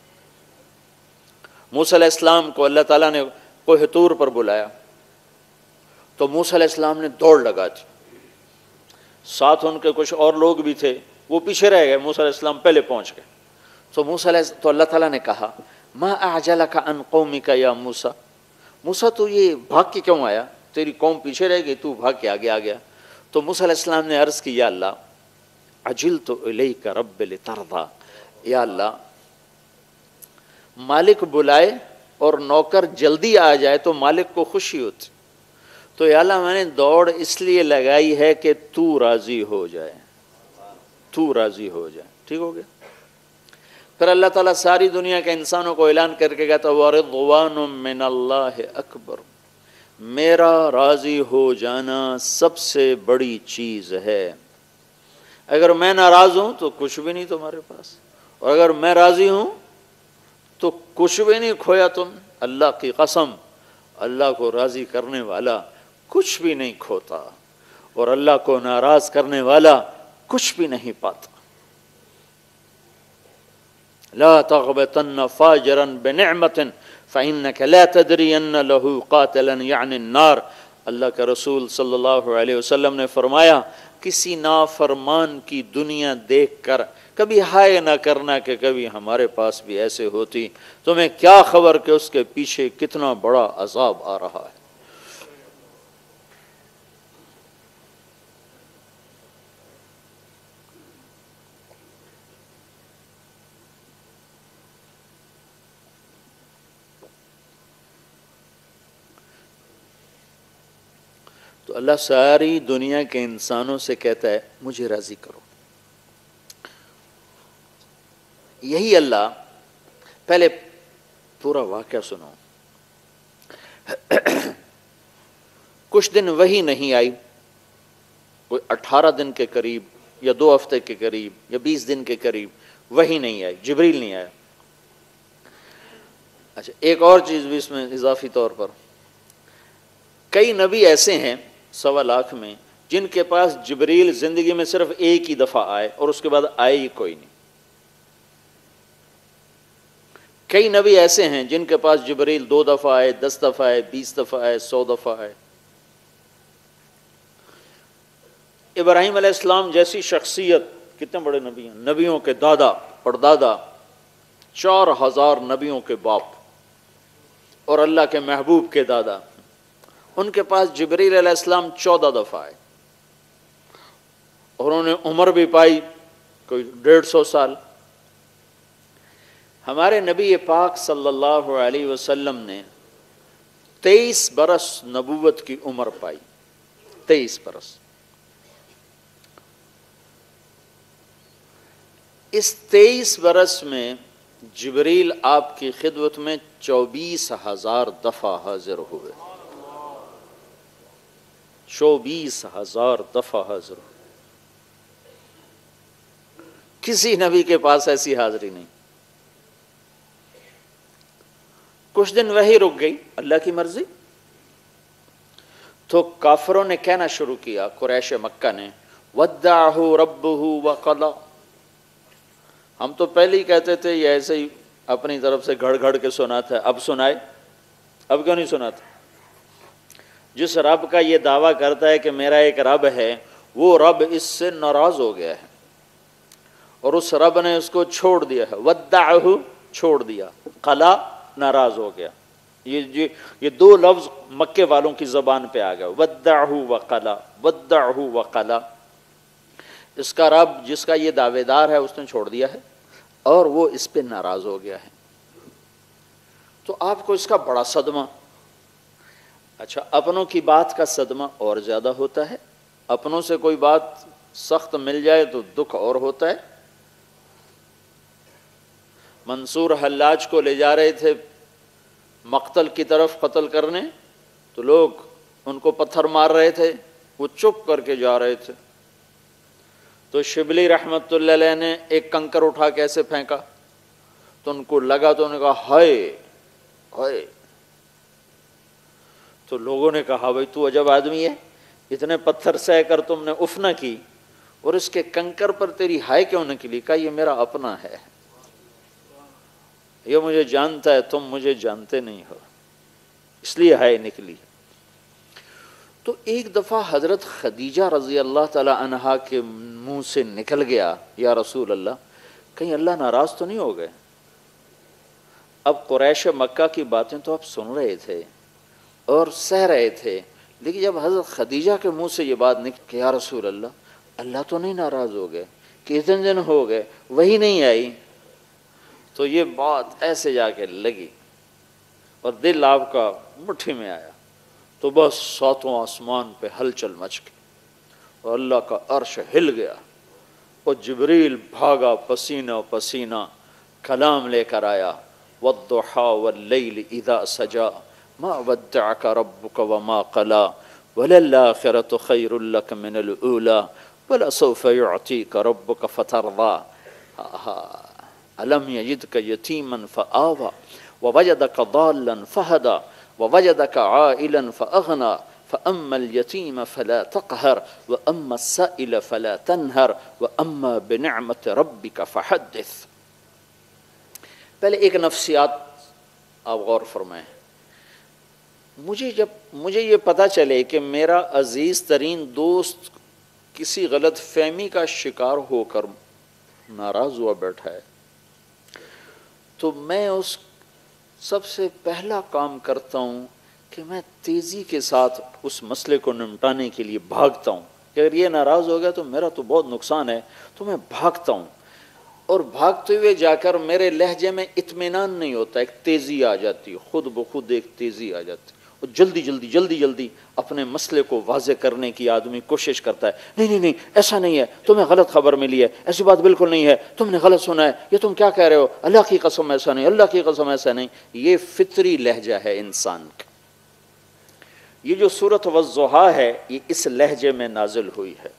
موسیٰ علیہ السلام کو اللہ تعالیٰ نے کوہ طور پر بلایا تو موسیٰ علیہ السلام نے دوڑ لگا دی، ساتھ ان کے کچھ اور لوگ بھی تھے، وہ پیچھے رہ گئے، موسیٰ علیہ السلام پہلے پہنچ گئے۔ تو اللہ تعالیٰ نے کہا ما اعجلک عن قومک یا موسیٰ، موسیٰ تو یہ بھاگ کے کیوں آیا؟ تیری قوم پیچھے رہ گئی، تو بھاگ کے آگے آ گیا۔ تو موسیٰ علیہ السلام نے عرض کی یا اللہ عجلت الیک رب لترضی، یا اللہ مالک بلائے اور نوکر جلدی آ جائے تو مالک کو خوشی ہوتی، تو یا اللہ میں نے دوڑ اس لیے لگائی ہے کہ تو راضی ہو جائے، تو راضی ہو جائے۔ ٹھیک ہو گیا؟ پھر اللہ تعالیٰ ساری دنیا کے انسانوں کو اعلان کر کے کہتا وَرِضْوَانٌ مِّنَ اللَّهِ اکبر، میرا راضی ہو جانا سب سے بڑی چیز ہے۔ اگر میں ناراض ہوں تو کچھ بھی نہیں تمہارے پاس، اور اگر میں راضی ہوں تو کچھ بھی نہیں کھویا تم۔ اللہ کی قسم، اللہ کو راضی کرنے والا کچھ بھی نہیں کھوتا، اور اللہ کو ناراض کرنے والا کچھ بھی نہیں پاتا۔ لا تغبطن فاجرا بنعمت فإنك لا تدري ان له قاتلا يعني النار۔ اللہ کے رسول صلی اللہ علیہ وسلم نے فرمایا کسی نافرمان کی دنیا دیکھ کر کبھی ہائے نہ کرنا کہ کبھی ہمارے پاس بھی ایسے ہوتی، تمہیں کیا خبر کہ اس کے پیچھے کتنا بڑا عذاب آ رہا ہے۔ تو اللہ ساری دنیا کے انسانوں سے کہتا ہے مجھے راضی کرو۔ یہی اللہ، پہلے پورا واقعہ سنو۔ کچھ دن وہی نہیں آئی، کوئی 18 دن کے قریب یا 2 ہفتے کے قریب یا 20 دن کے قریب وہی نہیں آئی، جبریل نہیں آیا۔ اچھا ایک اور چیز بھی اس میں اضافی طور پر، کئی نبی ایسے ہیں 1.25 لاکھ میں جن کے پاس جبریل زندگی میں صرف ایک ہی دفعہ آئے اور اس کے بعد آئے ہی کوئی نہیں۔ کئی نبی ایسے ہیں جن کے پاس جبریل 2 دفعہ آئے، 10 دفعہ آئے، 20 دفعہ آئے، 100 دفعہ آئے۔ ابراہیم علیہ السلام جیسی شخصیت، کتنے بڑے نبی ہیں، نبیوں کے دادا پردادا، 4000 نبیوں کے باپ اور اللہ کے محبوب کے دادا، ان کے پاس جبریل علیہ السلام 14 دفعہ آئے اور انہوں نے عمر بھی پائی کوئی 150 سال۔ ہمارے نبی پاک صلی اللہ علیہ وسلم نے 23 برس نبوت کی عمر پائی، 23 برس۔ اس 23 برس میں جبریل آپ کی خدمت میں 24,000 دفعہ حاضر ہوئے، 24,000 دفعہ حاضر ہوئے۔ کسی نبی کے پاس ایسی حاضری نہیں۔ کچھ دن وہی رک گئی، اللہ کی مرضی، تو کافروں نے کہنا شروع کیا، قریش مکہ نے، وَدَّعَهُ رَبُّهُ وَقَضَى۔ ہم تو پہلے ہی کہتے تھے یہ ایسے ہی اپنی طرف سے گھڑ گھڑ کے سناتا ہے، اب سنائے، اب کیوں نہیں سناتا؟ جس رب کا یہ دعویٰ کرتا ہے کہ میرا ایک رب ہے، وہ رب اس سے ناراض ہو گیا ہے اور اس رب نے اس کو چھوڑ دیا ہے۔ وَدَّعَهُ چھوڑ دیا، قَلَا ناراض ہو گیا۔ یہ دو لفظ مکے والوں کی زبان پہ آ گیا، وَدَّعَهُ وَقَلَا، وَدَّعَهُ وَقَلَا۔ اس کا رب جس کا یہ دعوے دار ہے اس نے چھوڑ دیا ہے اور وہ اس پہ ناراض ہو گیا ہے۔ تو آپ کو اس کا بڑا صدمہ، اچھا اپنوں کی بات کا صدمہ اور زیادہ ہوتا ہے، اپنوں سے کوئی بات سخت مل جائے تو دکھ اور ہوتا ہے۔ منصور حلاج کو لے جا رہے تھے مقتل کی طرف قتل کرنے، تو لوگ ان کو پتھر مار رہے تھے، وہ چپ کر کے جا رہے تھے، تو شبلی رحمت اللہ علیہ نے ایک کنکر اٹھا کے ایسے پھینکا تو ان کو لگا، تو انہوں نے کہا ہائے ہائے۔ تو لوگوں نے کہا بھائی تو عجب آدمی ہے، اتنے پتھر سہ کر تم نے اف نہ کی اور اس کے کنکر پر تیری ہائے کیوں نکلی؟ کہا یہ میرا اپنا ہے، یہ مجھے جانتا ہے، تم مجھے جانتے نہیں ہو، اس لیے ہائے نکلی۔ تو ایک دفعہ حضرت خدیجہ رضی اللہ تعالی عنہا کے منہ سے نکل گیا، یا رسول اللہ کہیں اللہ ناراض تو نہیں ہو گئے؟ اب قریش مکہ کی باتیں تو آپ سن رہے تھے اور سہ رہے تھے، لیکن جب حضرت خدیجہ کے منہ سے یہ بات نکلی کہ یا رسول اللہ تو نہیں ناراض ہو گئے، کتنے دن ہو گئے وہی نہیں آئی، تو یہ بات ایسے جا کے لگی اور دل آپ کا مٹھی میں آیا، تو بس ساتوں آسمان پہ ہلچل مچ گئی اور اللہ کا عرش ہل گیا اور جبریل بھاگا پسینہ پسینہ کلام لے کر آیا، والضحى واللیل اذا سجا ما ودعك ربك وما قلا وللآخرة خير لك من الأولى ولسوف يعطيك ربك فترضى ألم يجدك يتيما فآوى ووجدك ضالا فهدى ووجدك عائلا فأغنى فأما اليتيم فلا تقهر وأما السائل فلا تنهر وأما بنعمة ربك فحدث۔ پہلے ایک نفسیات آپ غور فرمائیں، مجھے یہ پتہ چلے کہ میرا عزیز ترین دوست کسی غلط فہمی کا شکار ہو کر ناراض ہوا بیٹھا ہے، تو میں اس سب سے پہلا کام کرتا ہوں کہ میں تیزی کے ساتھ اس مسئلے کو نمٹانے کے لیے بھاگتا ہوں کہ اگر یہ ناراض ہو گیا تو میرا تو بہت نقصان ہے، تو میں بھاگتا ہوں، اور بھاگتے ہوئے جا کر میرے لہجے میں اطمینان نہیں ہوتا، ایک تیزی آ جاتی ہے، خود بخود ایک تیزی آ جاتی ہے، اور جلدی اپنے مسئلے کو واضح کرنے کی آدمی کوشش کرتا ہے، نہیں ایسا نہیں ہے، تمہیں غلط خبر ملی ہے، ایسی بات بالکل نہیں ہے، تم نے غلط سنا ہے، یہ تم کیا کہہ رہے ہو، اللہ کی قسم ایسا نہیں، اللہ کی قسم ایسا نہیں۔ یہ فطری لہجہ ہے انسان کا۔ یہ جو سورۃ والضحیٰ ہے یہ اس لہجے میں نازل ہوئی ہے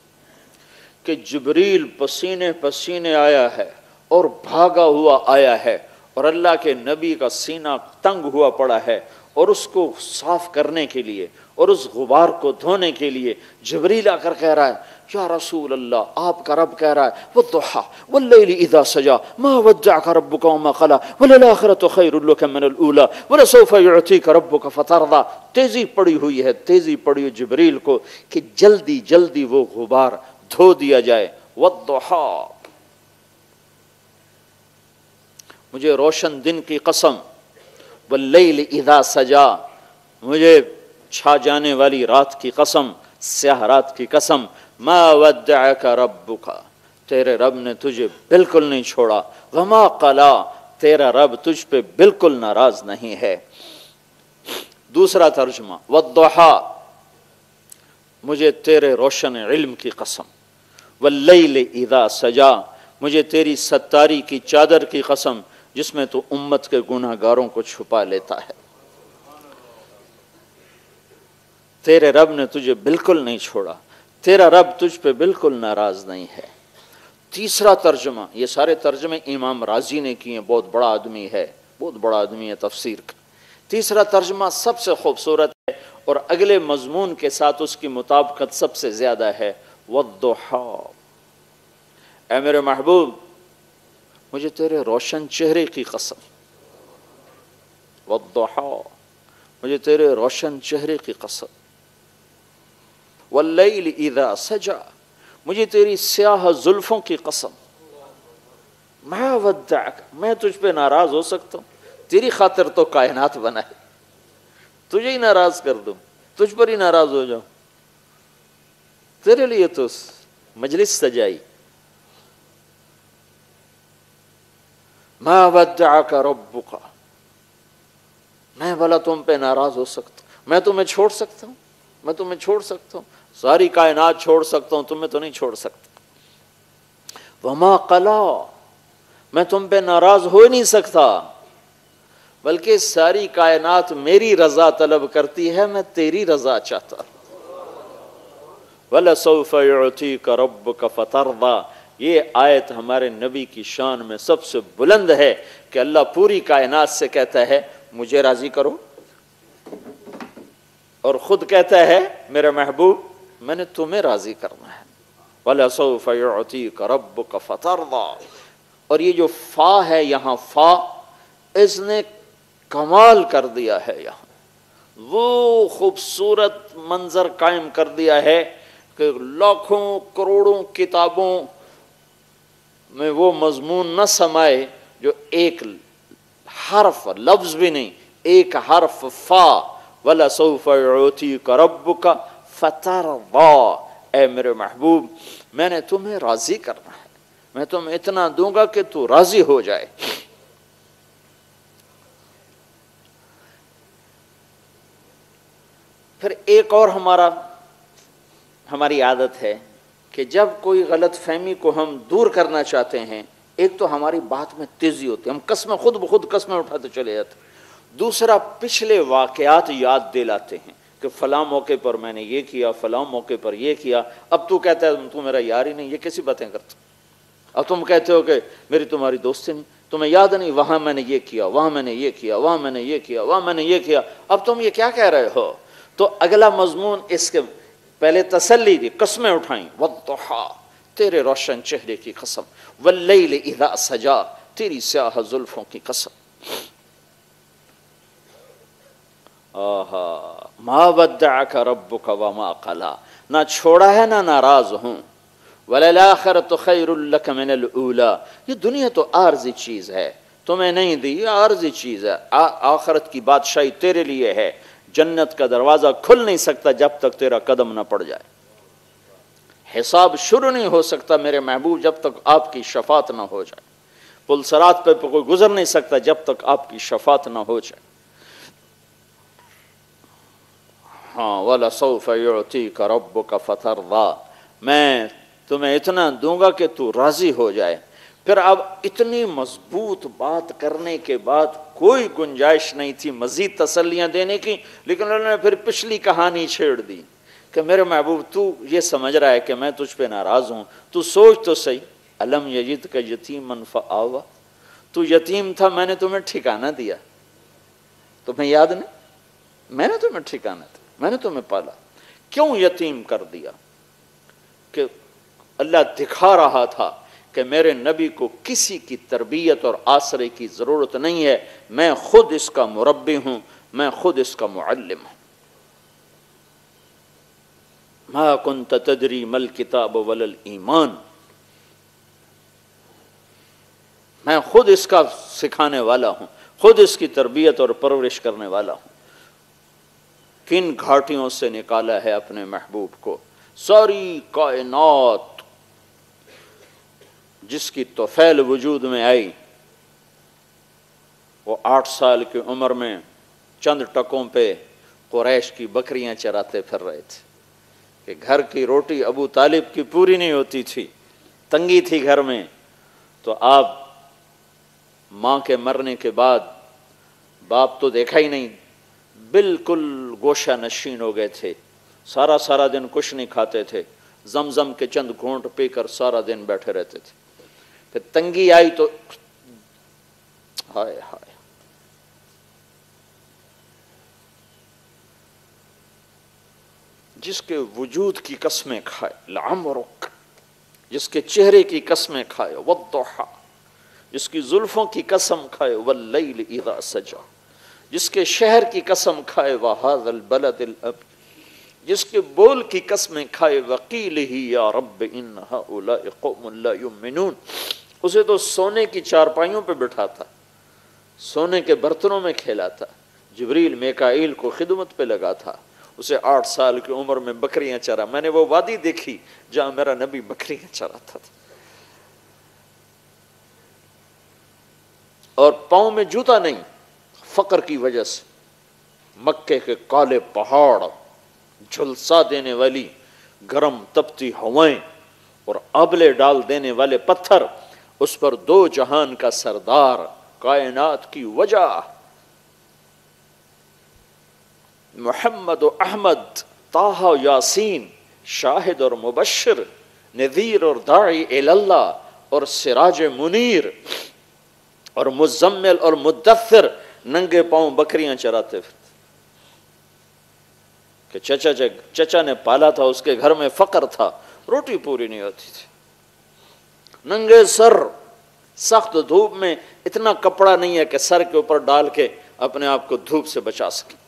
کہ جبریل پسینے پسینے آیا ہے اور بھاگا ہوا آیا ہے اور اللہ کے نبی کا سینہ تنگ ہوا پڑا ہے اور اس کو صاف کرنے کے لیے اور اس غبار کو دھونے کے لیے جبریل آ کر کہہ رہا ہے یا رسول اللہ، آپ کا رب کہہ رہا ہے والضحیٰ واللیل اذا سجا ما ودعک ربک وما قلی وللآخرۃ خیر لک من الاولی ولسوف یعطیک ربک فترضی. تیزی پڑی ہوئی ہے، تیزی پڑی ہوئی جبریل کو کہ جلدی جلدی وہ غبار دھو دیا جائے. والضحیٰ، مجھے روشن دن کی قسم، واللیل اذا سجا، مجھے چھا جانے والی رات کی قسم، سیاہ رات کی قسم. ما ودعک ربک، تیرے رب نے تجھے بالکل نہیں چھوڑا. وما قلا، تیرا رب تجھ پہ بالکل ناراض نہیں ہے. دوسرا ترجمہ والضحیٰ، مجھے تیرے روشن علم کی قسم. واللیل اذا سجا، مجھے تیری ستاری کی چادر کی قسم جس میں تو امت کے گناہ گاروں کو چھپا لیتا ہے. تیرے رب نے تجھے بالکل نہیں چھوڑا، تیرا رب تجھ پہ بالکل ناراض نہیں ہے. تیسرا ترجمہ، یہ سارے ترجمے امام رازی نے کیے، بہت بڑا آدمی ہے، بہت بڑا آدمی ہے تفسیر کا. تیسرا ترجمہ سب سے خوبصورت ہے اور اگلے مضمون کے ساتھ اس کی مطابقت سب سے زیادہ ہے. والضحیٰ، اے میرے محبوب مجھے تیرے روشن چہرے کی قسم. والضحیٰ، مجھے تیرے روشن چہرے کی قسم. واللیل اذا سجا، مجھے تیری سیاہ زلفوں کی قسم. ما ودعک، میں تجھ پہ ناراض ہو سکتا ہوں؟ تیری خاطر تو کائنات بنا ہے، تجھے ہی ناراض کر دوں، تجھ پر ہی ناراض ہو جاؤں؟ تیرے لیے تو مجلس سجائی. ما ودعک ربک، میں بھلا تم پہ ناراض ہو سکتا ہوں؟ میں تمہیں چھوڑ سکتا ہوں؟ میں تمہیں چھوڑ سکتا ہوں؟ ساری کائنات چھوڑ سکتا ہوں، تمہیں تو نہیں چھوڑ سکتا. وما قلا، میں تم پہ ناراض ہو ہی نہیں سکتا، بلکہ ساری کائنات میری رضا طلب کرتی ہے، میں تیری رضا چاہتا ہوں. وَلَسَوْفَ يُعْطِيكَ رَبُّكَ فَتَرْضَى، یہ آیت ہمارے نبی کی شان میں سب سے بلند ہے کہ اللہ پوری کائنات سے کہتا ہے مجھے راضی کرو، اور خود کہتا ہے میرے محبوب میں نے تمہیں راضی کرنا ہے. وَلَسَوْفَ يُعْطِيكَ رَبُّكَ فَتَرْضَى، اور یہ جو فا ہے یہاں، فا اس نے کمال کر دیا ہے، یہاں وہ خوبصورت منظر قائم کر دیا ہے کہ لاکھوں کروڑوں کتابوں میں وہ مضمون نہ سمائے جو ایک حرف، لفظ بھی نہیں، ایک حرف فا. وَلَسَوْفَ يُعْطِيكَ رَبُّكَ فَتَرْضَى، اے میرے محبوب میں نے تمہیں راضی کرنا ہے، میں تمہیں اتنا دوں گا کہ تو راضی ہو جائے. پھر ایک اور ہماری عادت ہے کہ جب کوئی غلط فہمی کو ہم دور کرنا چاہتے ہیں، ایک تو ہماری بات میں تیزی ہوتی ہے، ہم قسمیں خود بخود قسمیں اٹھاتے چلے جاتے ہیں. دوسرا پچھلے واقعات یاد دلاتے ہیں کہ فلاں موقع پر میں نے یہ کیا، فلاں موقع پر یہ کیا. اب تو کہتا ہے تو میرا یار ہی نہیں، یہ کیسی باتیں کرتا. اب تم کہتے ہو کہ میری تمہاری دوستی نہیں، تمہیں یاد نہیں وہاں میں نے یہ کیا، وہاں میں نے یہ کیا، وہاں میں نے یہ کیا، وہاں میں نے یہ کیا. اب تم یہ کیا کہہ رہے ہو؟ تو اگلا مضمون اس کے پہلے تسلی دی، قسمیں اٹھائیں. والضحیٰ، تیرے روشن چہرے کی قسم. واللیل اذا سجا، تیری سیاہ زلفوں کی قسم. ما ودعک ربک وما قلا، نہ چھوڑا ہے نہ ناراض ہوں. وللآخرۃ خیر لک من الاولی، یہ دنیا تو عارضی چیز ہے، تمہیں نہیں دی، یہ عارضی چیز ہے. آخرت کی بادشاہی تیرے لیے ہے. جنت کا دروازہ کھل نہیں سکتا جب تک تیرا قدم نہ پڑ جائے. حساب شروع نہیں ہو سکتا میرے محبوب جب تک آپ کی شفاعت نہ ہو جائے. پل صراط پہ کوئی گزر نہیں سکتا جب تک آپ کی شفاعت نہ ہو جائے. ہاں، وَلَسَوْفَ يُعْطِيكَ رَبُّكَ فَتَرْضَى، میں تمہیں اتنا دوں گا کہ تو راضی ہو جائے. پھر اب اتنی مضبوط بات کرنے کے بعد کوئی گنجائش نہیں تھی مزید تسلیاں دینے کی، لیکن انہوں نے پھر پچھلی کہانی چھیڑ دی کہ میرے محبوب تو یہ سمجھ رہا ہے کہ میں تجھ پہ ناراض ہوں، تو سوچ تو صحیح. الم یجدک یتیما فآویٰ، تو یتیم تھا، میں نے تمہیں ٹھکانہ دیا، تمہیں یاد نہیں؟ میں نے تمہیں ٹھکانا دیا، میں نے تمہیں پالا، کیوں یتیم کر دیا؟ کہ اللہ دکھا رہا تھا کہ میرے نبی کو کسی کی تربیت اور آسرے کی ضرورت نہیں ہے، میں خود اس کا مربی ہوں، میں خود اس کا معلم ہوں۔ ما کنت تدری ما الکتاب ولا الایمان، میں خود اس کا سکھانے والا ہوں، خود اس کی تربیت اور پرورش کرنے والا ہوں۔ کن گھاٹیوں سے نکالا ہے اپنے محبوب کو، ساری کائنات جس کی طفیل وجود میں آئی، وہ 8 سال کی عمر میں چند ٹکوں پہ قریش کی بکریاں چراتے پھر رہے تھے کہ گھر کی روٹی ابو طالب کی پوری نہیں ہوتی تھی، تنگی تھی گھر میں، تو آپ ماں کے مرنے کے بعد باپ تو دیکھا ہی نہیں، بالکل گوشہ نشین ہو گئے تھے، سارا دن کچھ نہیں کھاتے تھے، زمزم کے چند گھونٹ پی کر سارا دن بیٹھے رہتے تھے۔ کہ تنگی آئی تو ہائے ہائے، جس کے وجود کی قسمیں کھائے لعمرک، جس کے چہرے کی قسمیں کھائے والضحی، جس کی زلفوں کی قسم کھائے واللیل اذا سجا، جس کے شہر کی قسم کھائے وہذا البلد الاب، جس کے بول کی قسمیں کھائے وقیلہ یا رب ان ہؤلاء قوم لا یؤمنون، اسے تو سونے کی چارپائیوں پہ بٹھاتا، سونے کے برتنوں میں کھلاتا، جبریل میکائیل کو خدمت پہ لگا تھا، اسے 8 سال کی عمر میں بکریاں چرا۔ میں نے وہ وادی دیکھی جہاں میرا نبی بکریاں چراتا تھا، اور پاؤں میں جوتا نہیں، فقر کی وجہ سے مکے کے کالے پہاڑ، جھلسا دینے والی گرم تپتی ہوائیں اور آبلے ڈال دینے والے پتھر، اس پر 2 جہان کا سردار، کائنات کی وجہ، محمد و احمد، طٰہٰ و یاسین، شاہد اور مبشر، نذیر اور داعی اللہ، اور سراج منیر، اور مزمل اور مدثر، ننگے پاؤں بکریاں چراتے پھرتے کہ چچا نے پالا تھا، اس کے گھر میں فقر تھا، روٹی پوری نہیں ہوتی تھی، ننگے سر، سخت دھوپ میں، اتنا کپڑا نہیں ہے کہ سر کے اوپر ڈال کے اپنے آپ کو دھوپ سے بچا سکے۔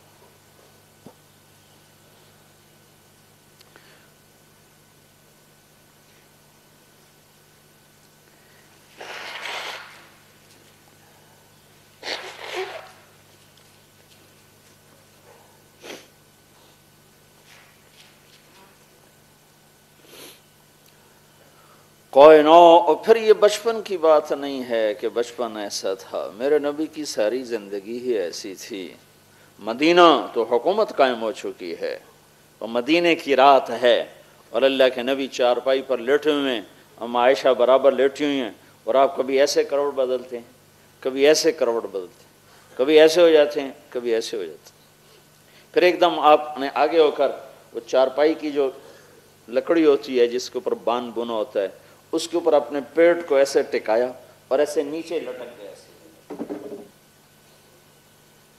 اور پھر یہ بچپن کی بات نہیں ہے کہ بچپن ایسا تھا، میرے نبی کی ساری زندگی ہی ایسی تھی۔ مدینہ تو حکومت قائم ہو چکی ہے، اور مدینے کی رات ہے، اور اللہ کے نبی چارپائی پر لیٹے ہوئے ہیں، ہم عائشہ برابر لیٹی ہوئی ہیں، اور آپ کبھی ایسے کروٹ بدلتے ہیں، کبھی ایسے کروٹ بدلتے ہیں، کبھی ایسے ہو جاتے ہیں، کبھی ایسے ہو جاتے ہیں، پھر ایک دم آپ نے آگے ہو کر وہ چارپائی کی جو لکڑی ہوتی ہے جس کے اوپر بان بنا ہوتا ہے، اس کے اوپر اپنے پیٹ کو ایسے ٹکایا اور ایسے نیچے لٹک گیا، ایسے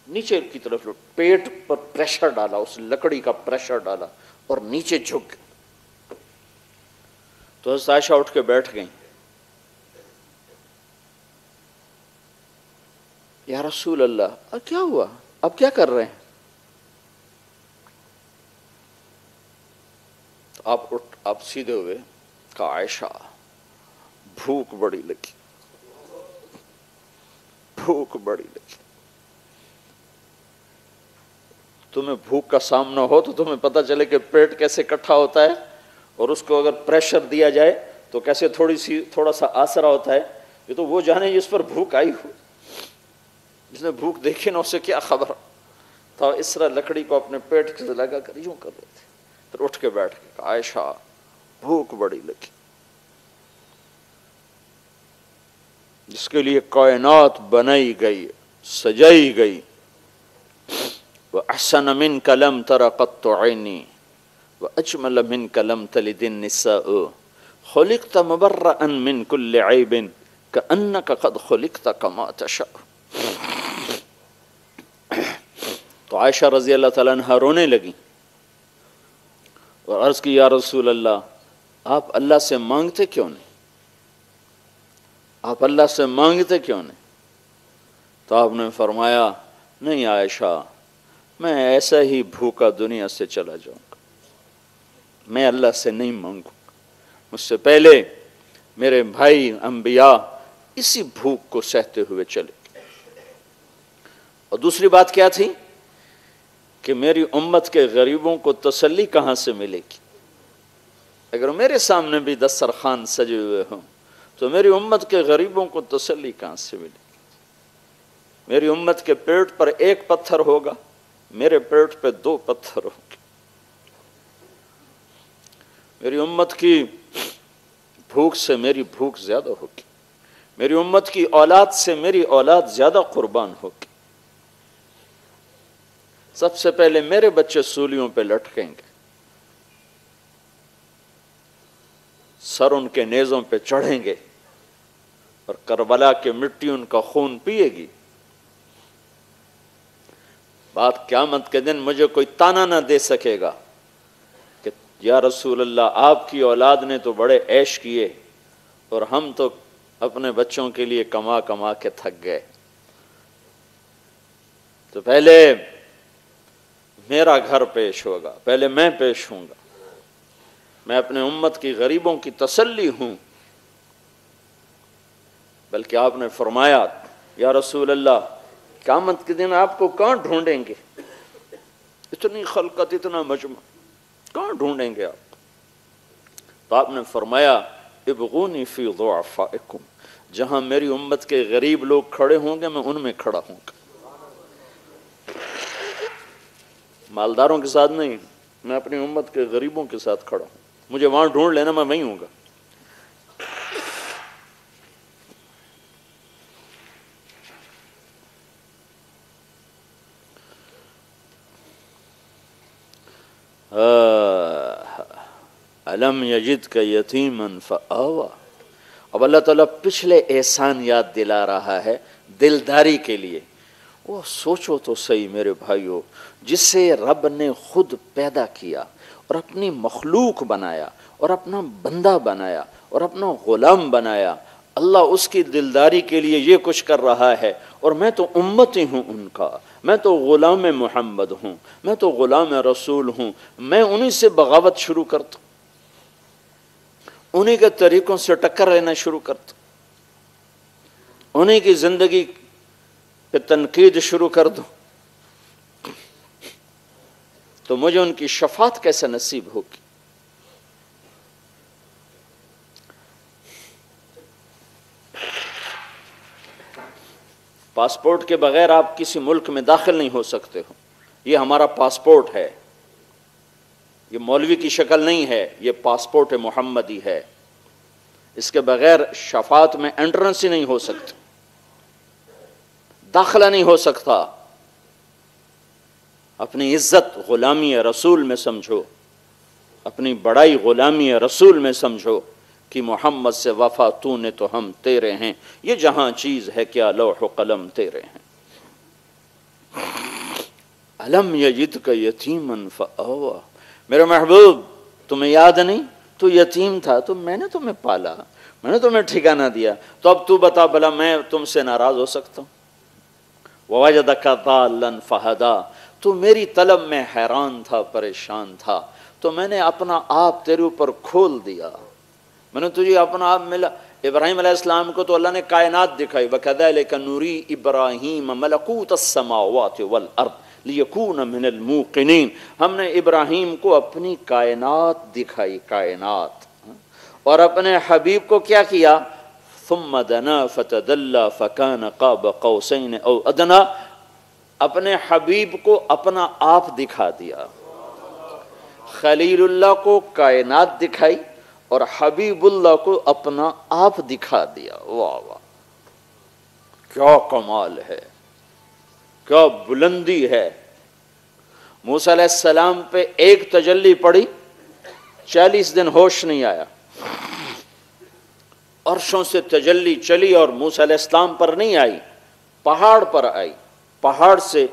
نیچے کی طرف پیٹ پر پریشر ڈالا، اس لکڑی کا پریشر ڈالا اور نیچے جھک گیا۔ تو حضرت عائشہ اٹھ کے بیٹھ گئیں، یا رسول اللہ کیا ہوا، اب کیا کر رہے ہیں؟ تو آپ سیدھے ہوئے، کہا عائشہ بھوک بڑی لگی، بھوک بڑی لگی۔ تمہیں بھوک کا سامنا ہو تو تمہیں پتہ چلے کہ پیٹ کیسے اکٹھا ہوتا ہے، اور اس کو اگر پریشر دیا جائے تو کیسے تھوڑا سا آسرا ہوتا ہے۔ یہ تو وہ جانے جس پر بھوک آئی ہو، جس نے بھوک دیکھی نا، اسے کیا خبر تھا۔ اس طرح لکڑی کو اپنے پیٹ سے لگا کر یوں کر رہے تھے، پھر اٹھ کے بیٹھ کے کہا عائشہ بھوک بڑی لگی، جس کے لیے کائنات بنائی گئی، سجائی گئی۔ وَأَحْسَنَ مِنْكَ لَمْ تَرَ قَطُّ عَيْنِي وَأَجْمَلَ مِنْكَ لَمْ تَلِدِ النِّسَاءُ خُلِقْتَ مُبَرَّأً مِنْ كُلِّ عَيْبٍ كَأَنَّكَ قَدْ خُلِقْتَ كَمَا تَشَاءُ۔ تو عائشہ رضی اللہ تعالیٰ عنہ رونے لگی اور عرض کی یا رسول اللہ آپ اللہ سے مانگتے کیوں نہیں؟ آپ اللہ سے مانگتے کیوں نہیں؟ تو آپ نے فرمایا نہیں عائشہ، میں ایسا ہی بھوکا دنیا سے چلا جاؤں گا، میں اللہ سے نہیں مانگوں گا، مجھ سے پہلے میرے بھائی انبیاء اسی بھوک کو سہتے ہوئے چلے گئے۔ اور دوسری بات کیا تھی کہ میری امت کے غریبوں کو تسلی کہاں سے ملے گی؟ اگر میرے سامنے بھی دسترخوان سجے ہوئے ہوں تو میری امت کے غریبوں کو تسلی کہاں سے ملے گی؟ میری امت کے پیٹ پر ایک پتھر ہوگا، میرے پیٹ پہ 2 پتھر ہوں گے۔ میری امت کی بھوک سے میری بھوک زیادہ ہوگی، میری امت کی اولاد سے میری اولاد زیادہ قربان ہوگی۔ سب سے پہلے میرے بچے سولیوں پہ لٹکیں گے، سر ان کے نیزوں پہ چڑھیں گے اور کربلا کی مٹی ان کا خون پیے گی۔ بات قیامت کے دن مجھے کوئی تانا نہ دے سکے گا کہ یا رسول اللہ آپ کی اولاد نے تو بڑے عیش کیے اور ہم تو اپنے بچوں کے لیے کما کما کے تھک گئے۔ تو پہلے میرا گھر پیش ہوگا، پہلے میں پیش ہوں گا۔ میں اپنے امت کی غریبوں کی تسلی ہوں۔ بلکہ آپ نے فرمایا یا رسول اللہ قیامت کے دن آپ کو کہاں ڈھونڈیں گے؟ اتنی خلقت، اتنا مجمع، کہاں ڈھونڈیں گے آپ؟ تو آپ نے فرمایا ابغونی فی ضعفائکم، جہاں میری امت کے غریب لوگ کھڑے ہوں گے میں ان میں کھڑا ہوں گا۔ مالداروں کے ساتھ نہیں، میں اپنی امت کے غریبوں کے ساتھ کھڑا ہوں۔ مجھے وہاں ڈھونڈ لینا، میں وہیں ہوں گا۔ الم یجدک یتیما فآوی۔ اب اللہ تعالیٰ پچھلے احسان یاد دلا رہا ہے دلداری کے لیے۔ وہ سوچو تو صحیح میرے بھائیو، جس سے رب نے خود پیدا کیا اور اپنی مخلوق بنایا اور اپنا بندہ بنایا اور اپنا غلام بنایا، اللہ اس کی دلداری کے لیے یہ کچھ کر رہا ہے، اور میں تو امتی ہوں ان کا، میں تو غلام محمد ہوں، میں تو غلام رسول ہوں، میں انہی سے بغاوت شروع کرتا ہوں، انہی کے طریقوں سے ٹکر لینا شروع کرتا ہوں، انہی کی زندگی پہ تنقید شروع کر دوں، تو مجھے ان کی شفاعت کیسے نصیب ہوگی؟ پاسپورٹ کے بغیر آپ کسی ملک میں داخل نہیں ہو سکتے ہو، یہ ہمارا پاسپورٹ ہے، یہ مولوی کی شکل نہیں ہے، یہ پاسپورٹ محمدی ہے، اس کے بغیر شفاعت میں انٹرنس ہی نہیں ہو سکتی، داخلہ نہیں ہو سکتا۔ اپنی عزت غلامی رسول میں سمجھو، اپنی بڑائی غلامی رسول میں سمجھو کہ محمد سے وفا تو نے تو ہم تیرے ہیں، یہ جہاں چیز ہے کیا لوح و قلم تیرے ہیں۔ الم یجدک یتیما فآوی، میرے محبوب تمہیں یاد نہیں تو یتیم تھا تو میں نے تمہیں پالا، میں نے تمہیں ٹھکانہ دیا، تو اب تو بتا بھلا میں تم سے ناراض ہو سکتا ہوں؟ ووجدک ضالا فہدی، تو میری طلب میں حیران تھا، پریشان تھا، تو میں نے اپنا آپ تیرے اوپر کھول دیا، میں نے تجھے اپنا آپ ملا۔ ابراہیم علیہ السلام کو تو اللہ نے کائنات دکھائی، وَكَذَلِكَ نُرِي إِبْرَاهِيمَ مَلَكُوتَ السَّمَاوَاتِ وَالْأَرْضِ لِيَكُونَ مِنَ الْمُوقِنِينَ، ہم نے ابراہیم کو اپنی کائنات دکھائی، کائنات، اور اپنے حبیب کو کیا کیا؟ ثُمَّ دَنَا فَتَدَلَّى فَكَانَ قَابَ قَوْسَيْنِ أَوْ أَدْنَىٰ، اپنے حبیب کو اپنا آپ دکھا دیا، خلیل اللہ کو کائنات دکھائی اور حبیب اللہ کو اپنا آپ دکھا دیا۔ واہ واہ، کیا کمال ہے، کیا بلندی ہے۔ موسیٰ علیہ السلام پہ ایک تجلی پڑی، 40 دن ہوش نہیں آیا، عرشوں سے تجلی چلی اور موسیٰ علیہ السلام پر نہیں آئی، پہاڑ پر آئی، پہاڑ سے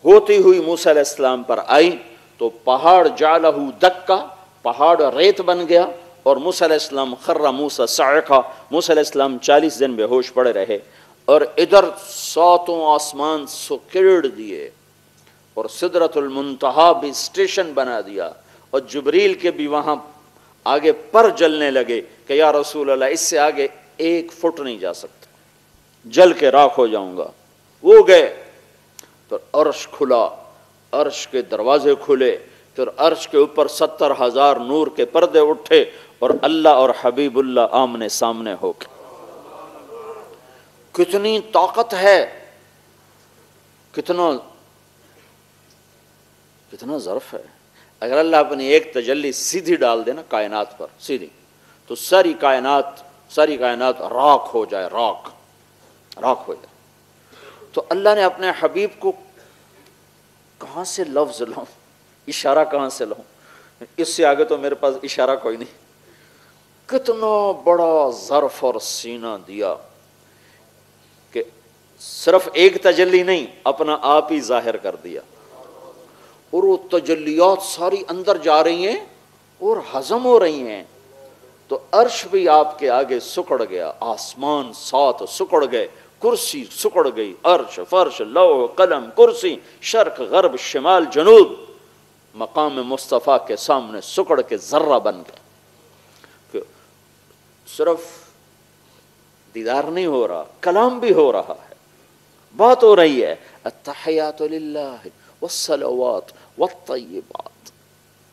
ہوتی ہوئی موسیٰ علیہ السلام پر آئی تو پہاڑ جعلہ دکا، پہاڑ ریت بن گیا، اور موسیٰ علیہ السلام خر موسیٰ صعقا، موسیٰ علیہ السلام 40 دن بے ہوش پڑے رہے، اور ادھر ساتوں آسمان سکیڑ دیے، اور سدرۃ المنتہا بھی اسٹیشن بنا دیا، اور جبریل کے بھی وہاں آگے پر جلنے لگے کہ یا رسول اللہ اس سے آگے 1 فٹ نہیں جا سکتا، جل کے راکھ ہو جاؤں گا۔ وہ گئے تو عرش کھلا، عرش کے دروازے کھلے، پھر عرش کے اوپر 70,000 نور کے پردے اٹھے، اور اللہ اور حبیب اللہ آمنے سامنے ہو کے۔ کتنی طاقت ہے، کتنا ظرف ہے۔ اگر اللہ اپنی ایک تجلی سیدھی ڈال دے نا کائنات پر، سیدھی، تو ساری کائنات راکھ ہو جائے، راکھ ہو جائے۔ تو اللہ نے اپنے حبیب کو کہاں سے لفظ لاؤں، اشارہ کہاں سے لاؤں، اس سے آگے تو میرے پاس اشارہ کوئی نہیں۔ کتنا بڑا ظرف اور سینہ دیا کہ صرف ایک تجلی نہیں، اپنا آپ ہی ظاہر کر دیا، اور وہ تجلیات ساری اندر جا رہی ہیں اور ہضم ہو رہی ہیں۔ تو عرش بھی آپ کے آگے سکڑ گیا، آسمان 7 سکڑ گئے، کرسی سکڑ گئی، عرش، فرش، لوح، قلم، کرسی، شرق، غرب، شمال، جنوب مقام مصطفیٰ کے سامنے سکڑ کے ذرہ بن گئے۔ کہ صرف دیدار نہیں ہو رہا، کلام بھی ہو رہا ہے، بات ہو رہی ہے، التحیات للہ والصلوات والطیبات۔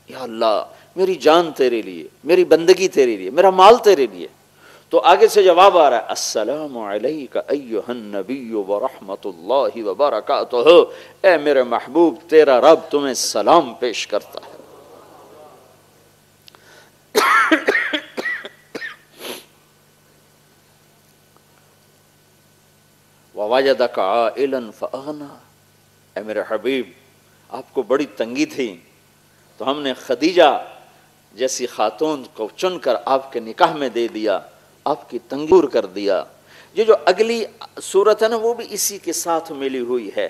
یا اللہ میری جان تیرے لیے، میری بندگی تیرے لیے، میرا مال تیرے لیے۔ تو آگے سے جواب آ رہا ہے، السلام علیک ایھا النبی ورحمۃ اللہ وبرکاتہ، اے میرے محبوب تیرا رب تمہیں سلام پیش کرتا ہے۔ ووجدک عائلا فاغنی، اے میرے حبیب آپ کو بڑی تنگی تھی تو ہم نے خدیجہ جیسی خاتون کو چن کر آپ کے نکاح میں دے دیا، آپ کی تنگی دور کر دیا۔ یہ جو اگلی صورت ہے نا وہ بھی اسی کے ساتھ ملی ہوئی ہے۔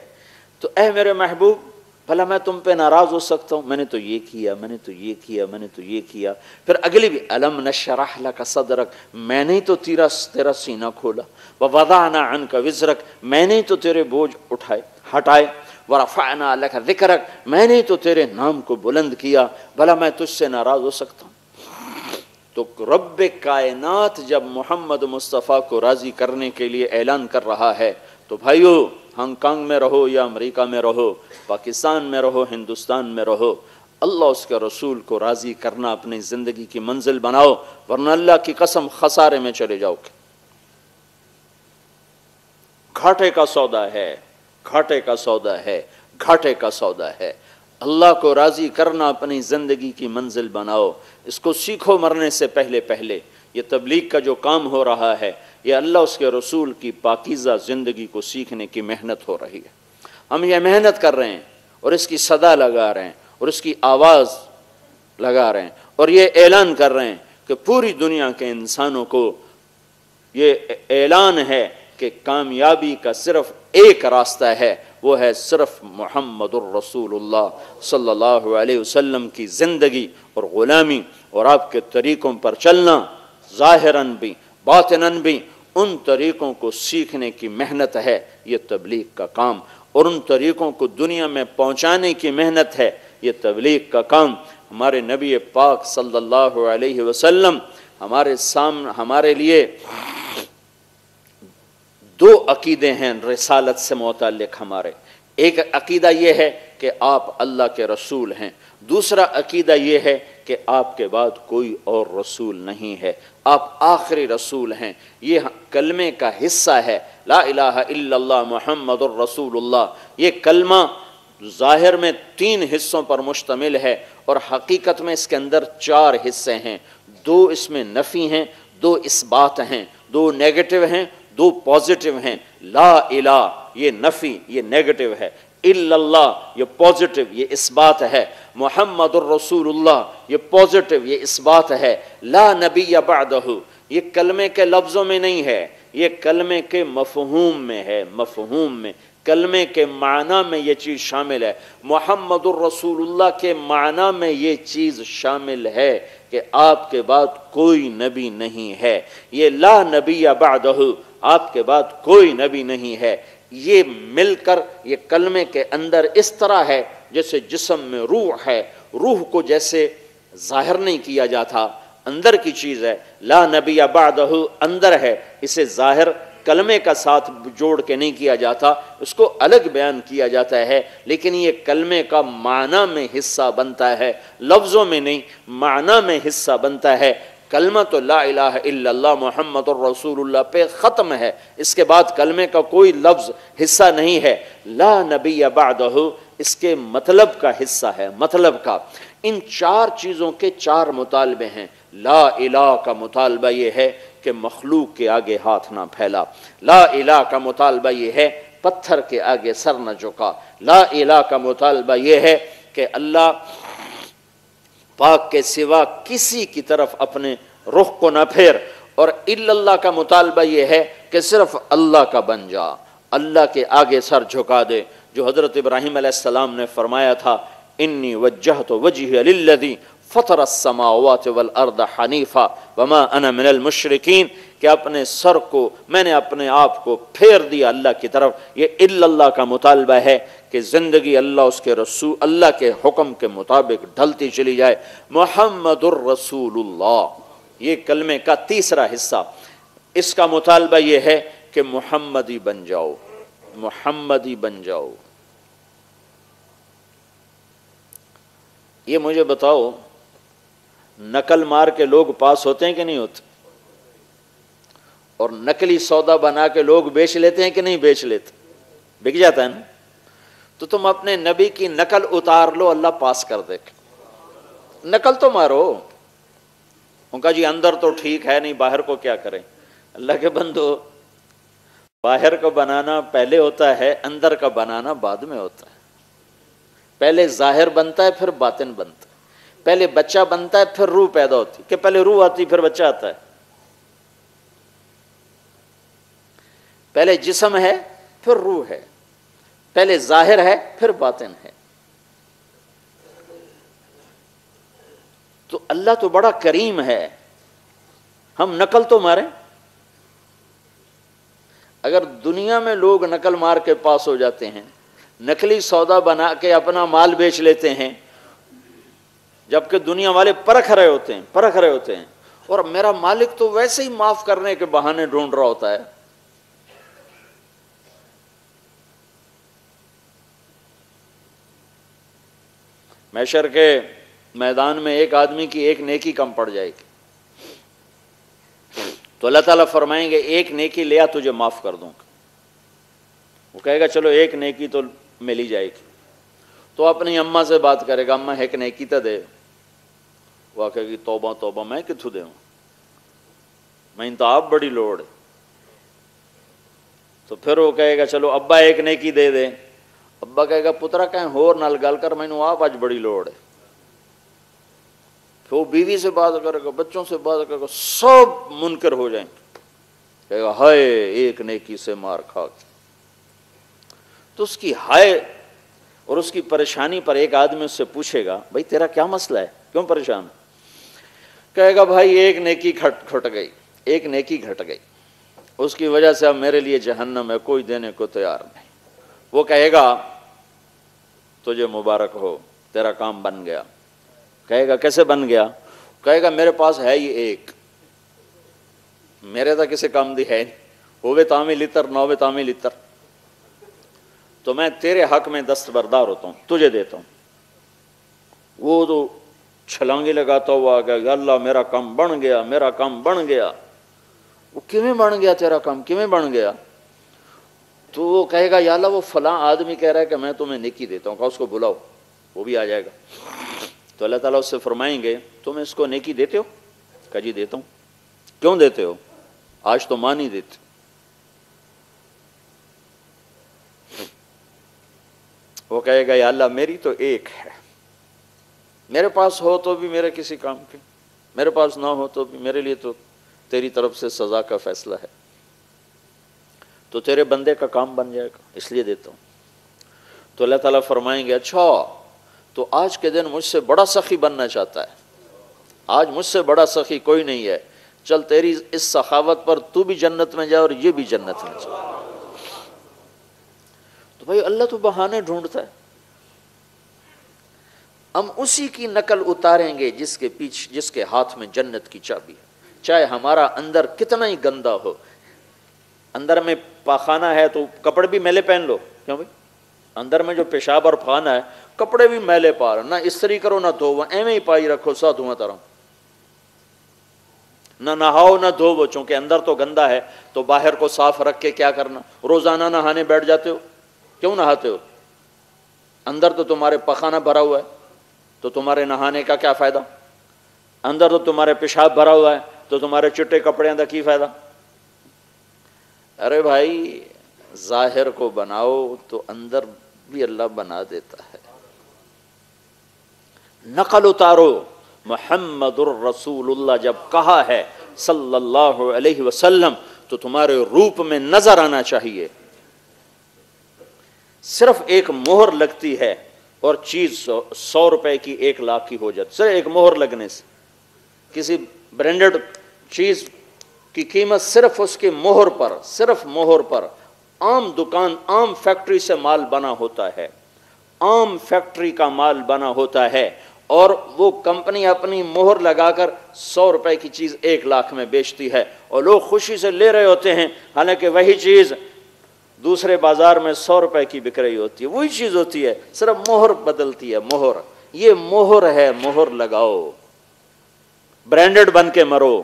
تو اے میرے محبوب بھلا میں تم پہ ناراض ہو سکتا ہوں؟ میں نے تو یہ کیا، میں نے تو یہ کیا، میں نے تو یہ کیا۔ پھر اگلی بھی الم نشرح لک صدرک، میں نے تو تیرا سینہ کھولا، ووضعنا عنک وزرک، میں نے تو تیرے بوجھ ہٹائے، ورفعنا لک ذکرک، میں نے تو تیرے نام کو بلند کیا، بھلا میں تجھ سے ناراض ہو سکتا ہوں؟ تو رب کائنات جب محمد مصطفیٰ کو راضی کرنے کے لیے اعلان کر رہا ہے تو بھائیو، ہانگ کانگ میں رہو یا امریکہ میں رہو، پاکستان میں رہو، ہندوستان میں رہو، اللہ اس کے رسول کو راضی کرنا اپنی زندگی کی منزل بناؤ، ورنہ اللہ کی قسم خسارے میں چلے جاؤ گے۔ گھاٹے کا سودا ہے، گھاٹے کا سودا ہے، گھاٹے کا سودا ہے۔ اللہ کو راضی کرنا اپنی زندگی کی منزل بناؤ، اس کو سیکھو مرنے سے پہلے۔ یہ تبلیغ کا جو کام ہو رہا ہے، یہ اللہ اس کے رسول کی پاکیزہ زندگی کو سیکھنے کی محنت ہو رہی ہے۔ ہم یہ محنت کر رہے ہیں اور اس کی صدا لگا رہے ہیں اور اس کی آواز لگا رہے ہیں اور یہ اعلان کر رہے ہیں کہ پوری دنیا کے انسانوں کو یہ اعلان ہے کہ کامیابی کا صرف ایک راستہ ہے، وہ ہے صرف محمد الرسول اللہ صلی اللہ علیہ وسلم کی زندگی اور غلامی اور آپ کے طریقوں پر چلنا، ظاہراً بھی باطناً بھی ان طریقوں کو سیکھنے کی محنت ہے یہ تبلیغ کا کام، اور ان طریقوں کو دنیا میں پہنچانے کی محنت ہے یہ تبلیغ کا کام۔ ہمارے نبی پاک صلی اللہ علیہ وسلم ہمارے لیے 2 عقیدے ہیں رسالت سے متعلق ہمارے۔ ایک عقیدہ یہ ہے کہ آپ اللہ کے رسول ہیں، دوسرا عقیدہ یہ ہے کہ آپ کے بعد کوئی اور رسول نہیں ہے، آپ آخری رسول ہیں۔ یہ کلمے کا حصہ ہے، لا الہ الا اللہ محمد الرسول اللہ۔ یہ کلمہ ظاہر میں 3 حصوں پر مشتمل ہے اور حقیقت میں اس کے اندر 4 حصے ہیں، 2 اس میں نفی ہیں، 2 اثبات ہیں، 2 نیگیٹو ہیں، 2 پازیٹیو ہیں۔ لا الہ یہ نفی، یہ نیگیٹو ہے، الا اللہ یہ پازیٹیو، یہ اثبات ہے، محمد الرسول اللہ یہ پازیٹیو، یہ اثبات ہے، لا نبی بعدہ یہ کلمے کے لفظوں میں نہیں ہے، یہ کلمے کے مفہوم میں ہے، مفہوم میں کلمے کے معنی میں یہ چیز شامل ہے، محمد الرسول اللہ کے معنی میں یہ چیز شامل ہے کہ آپ کے بعد کوئی نبی نہیں ہے، یہ لا نبی بعدہ، آپ کے بعد کوئی نبی نہیں ہے، یہ مل کر یہ کلمے کے اندر اس طرح ہے جیسے جسم میں روح ہے، روح کو جیسے ظاہر نہیں کیا جاتا، اندر کی چیز ہے، لا نبی بعدہ اندر ہے، اسے ظاہر کلمے کا ساتھ جوڑ کے نہیں کیا جاتا، اس کو الگ بیان کیا جاتا ہے، لیکن یہ کلمے کا معنی میں حصہ بنتا ہے، لفظوں میں نہیں، معنی میں حصہ بنتا ہے۔ کلمہ تو لا الہ الا اللہ محمد الرسول اللہ پہ ختم ہے، اس کے بعد کلمے کا کوئی لفظ حصہ نہیں ہے۔ لا نبی بعدہ اس کے مطلب کا حصہ ہے، مطلب کا۔ ان چار چیزوں کے چار مطالبے ہیں۔ لا الہ کا مطالبہ یہ ہے کہ مخلوق کے آگے ہاتھ نہ پھیلا، لا الہ کا مطالبہ یہ ہے پتھر کے آگے سر نہ جھکا، لا الہ کا مطالبہ یہ ہے کہ اللہ پاک کے سوا کسی کی طرف اپنے رخ کو نہ پھیر، اور الا اللہ کا مطالبہ یہ ہے کہ صرف اللہ کا بن جا، اللہ کے آگے سر جھکا دے، جو حضرت ابراہیم علیہ السلام نے فرمایا تھا انی وجہت وجہی للذی فطر السماوات والارض حنیفا وما انا من المشرکین، کہ اپنے سر کو میں نے اپنے آپ کو پھیر دیا اللہ کی طرف۔ یہ الا اللہ کا مطالبہ ہے کہ زندگی اللہ اس کے رسول اللہ کے حکم کے مطابق ڈھلتی چلی جائے۔ محمد الرسول اللہ یہ کلمے کا تیسرا حصہ، اس کا مطالبہ یہ ہے کہ محمدی بن جاؤ، محمدی بن جاؤ۔ یہ مجھے بتاؤ نقل مار کے لوگ پاس ہوتے ہیں کہ نہیں ہوتے؟ اور نقلی سودا بنا کے لوگ بیچ لیتے ہیں کہ نہیں بیچ لیتے؟ بک جاتا ہے نا۔ تو تم اپنے نبی کی نقل اتار لو، اللہ پاس کر دے۔ نقل تو مارو، ان کا جی اندر تو ٹھیک ہے نہیں، باہر کو کیا کریں؟ اللہ کے بندو، باہر کو بنانا پہلے ہوتا ہے، اندر کا بنانا بعد میں ہوتا ہے۔ پہلے ظاہر بنتا ہے پھر باطن بنتا ہے، پہلے بچہ بنتا ہے پھر روح پیدا ہوتی، کہ پہلے روح آتی پھر بچہ آتا ہے، پہلے جسم ہے پھر روح ہے، پہلے ظاہر ہے پھر باطن ہے۔ تو اللہ تو بڑا کریم ہے، ہم نقل تو ماریں۔ اگر دنیا میں لوگ نقل مار کے پاس ہو جاتے ہیں، نقلی سودا بنا کے اپنا مال بیچ لیتے ہیں، جبکہ دنیا والے پرکھ رہے ہوتے ہیں، اور میرا مالک تو ویسے ہی معاف کرنے کے بہانے ڈھونڈ رہا ہوتا ہے۔ محشر کے میدان میں ایک آدمی کی ایک نیکی کم پڑ جائے گی، تو اللہ تعالیٰ فرمائیں گے ایک نیکی لیا تجھے معاف کر دوں گا۔ وہ کہے گا چلو ایک نیکی تو مل ہی جائے گی، تو اپنی اماں سے بات کرے گا، اماں ایک نیکی تو دے۔ وہ کہے گی توبہ توبہ میں کتھوں دے ہوں، میں تو آپ بڑی لوڑ ہے۔ تو پھر وہ کہے گا چلو ابا ایک نیکی دے دے۔ ابا کہے گا پترا کہیں ہور نال گل کر، مینوں آپ اج بڑی لوڑ ہے۔ پھر وہ بیوی سے بات کرے گا، بچوں سے بات کرے گا، سب منکر ہو جائیں گے، کہے گا ہائے ایک نیکی سے مار کھا کے۔ تو اس کی ہائے اور اس کی پریشانی پر ایک آدمی اس سے پوچھے گا بھائی تیرا کیا مسئلہ ہے، کیوں پریشان؟ کہے گا بھائی ایک نیکی کھٹ گئی، ایک نیکی گھٹ گئی، اس کی وجہ سے اب میرے لیے جہنم ہے، کوئی دینے کو تیار نہیں۔ وہ کہے گا تجھے مبارک ہو، تیرا کام بن گیا۔ کہے گا کیسے بن گیا؟ کہے گا میرے پاس ہے ہی ایک، میرے تو کسی کام دی ہے نہیں، ہووے تامی لتر نہ ہووے تامی لتر، تو میں تیرے حق میں دستبردار ہوتا ہوں، تجھے دیتا ہوں۔ وہ تو چھلانگی لگاتا ہوا آ گیا، یا اللہ میرا کام بن گیا، میرا کام بن گیا۔ وہ کیویں بن گیا تیرا کام، کیویں بن گیا؟ تو وہ کہے گا یا اللہ وہ فلاں آدمی کہہ رہا ہے کہ میں تمہیں نیکی دیتا ہوں، کہا اس کو بلاؤ، وہ بھی آ جائے گا۔ تو اللہ تعالیٰ اس سے فرمائیں گے تم اس کو نیکی دیتے ہو؟ کہا جی دیتا ہوں۔ کیوں دیتے ہو؟ آج تو ماں نہیں دیتی۔ وہ کہے گا یا اللہ میری تو ایک ہے، میرے پاس ہو تو بھی میرے کسی کام کے، میرے پاس نہ ہو تو بھی میرے لیے تو تیری طرف سے سزا کا فیصلہ ہے۔ تو تیرے بندے کا کام بن جائے گا، اس لیے دیتا ہوں۔ تو اللہ تعالیٰ فرمائیں گے اچھا تو آج کے دن مجھ سے بڑا سخی بننا چاہتا ہے، آج مجھ سے بڑا سخی کوئی نہیں ہے، چل تیری اس سخاوت پر تو بھی جنت میں جائے اور یہ بھی جنت میں جائے۔ تو بھائی اللہ تو بہانے ڈھونڈتا ہے، ہم اسی کی نقل اتاریں گے جس کے ہاتھ میں جنت کی چابی ہے، چاہے ہمارا اندر کتنا ہی گندا ہو۔ اندر میں پاخانہ ہے تو کپڑے بھی میلے پہن لو، کیوں بھائی؟ اندر میں جو پیشاب اور پخانہ ہے کپڑے بھی میلے پا رہے، نہ استری کرو نہ دھوو، ایویں ہی پائی رکھو سا دھواں طرح، نہ نہاؤ نہ دھوو، چونکہ اندر تو گندا ہے تو باہر کو صاف رکھ کے کیا کرنا؟ روزانہ نہانے بیٹھ جاتے ہو، کیوں نہاتے ہو؟ اندر تو تمہارے پخانہ بھرا ہوا ہے تو تمہارے نہانے کا کیا فائدہ؟ اندر تو تمہارے پیشاب بھرا ہوا ہے تو تمہارے چٹے کپڑے اندر کی فائدہ؟ ارے بھائی ظاہر کو بناؤ تو اندر بھی اللہ بنا دیتا ہے۔ نقل اتارو، محمد الرسول اللہ جب کہا ہے صلی اللہ علیہ وسلم تو تمہارے روپ میں نظر آنا چاہیے۔ صرف ایک مہر لگتی ہے اور چیز 100 روپے کی 1 لاکھ کی ہو جاتی، صرف ایک مہر لگنے سے۔ کسی برانڈڈ چیز کی قیمت صرف اس کے مہر پر، صرف مہر پر، عام دکان عام فیکٹری سے مال بنا ہوتا ہے، عام فیکٹری کا مال بنا ہوتا ہے، اور وہ کمپنی اپنی مہر لگا کر 100 روپے کی چیز 1 لاکھ میں بیچتی ہے اور لوگ خوشی سے لے رہے ہوتے ہیں، حالانکہ وہی چیز دوسرے بازار میں 100 روپے کی بک رہی ہوتی ہے، وہی چیز ہوتی ہے، صرف مہر بدلتی ہے۔ مہر، یہ مہر ہے، مہر لگاؤ، برانڈڈ بن کے مرو۔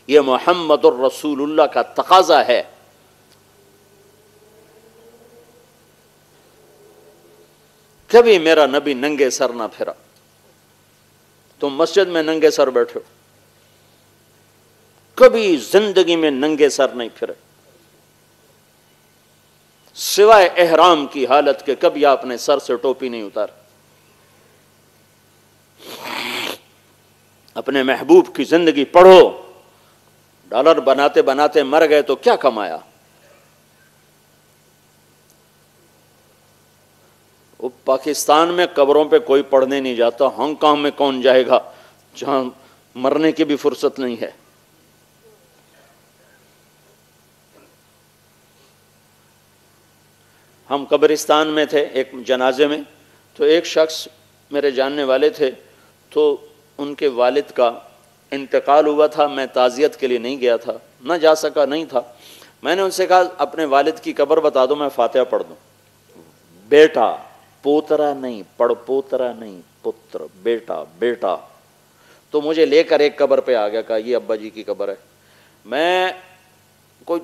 یہ محمد الرسول اللہ کا تقاضا ہے۔ کبھی میرا نبی ننگے سر نہ پھرا، تم مسجد میں ننگے سر بیٹھے ہو، کبھی زندگی میں ننگے سر نہیں پھرے، سوائے احرام کی حالت کے کبھی آپ نے سر سے ٹوپی نہیں اتار۔ اپنے محبوب کی زندگی پڑھو، ڈالر بناتے بناتے مر گئے تو کیا کمایا؟ وہ پاکستان میں قبروں پہ کوئی پڑھنے نہیں جاتا، ہانگ کانگ میں کون جائے گا جہاں مرنے کی بھی فرصت نہیں ہے۔ ہم قبرستان میں تھے ایک جنازے میں، تو ایک شخص میرے جاننے والے تھے، تو ان کے والد کا انتقال ہوا تھا، میں تعزیت کے لیے نہیں گیا تھا، نہ جا سکا، نہیں تھا۔ میں نے ان سے کہا اپنے والد کی قبر بتا دو، میں فاتحہ پڑھ دوں۔ بیٹا، پوترا نہیں، پڑھ پوترا نہیں، پتر، بیٹا، بیٹا۔ تو مجھے لے کر ایک قبر پہ آ گیا، کہا یہ ابا جی کی قبر ہے۔ میں کوئی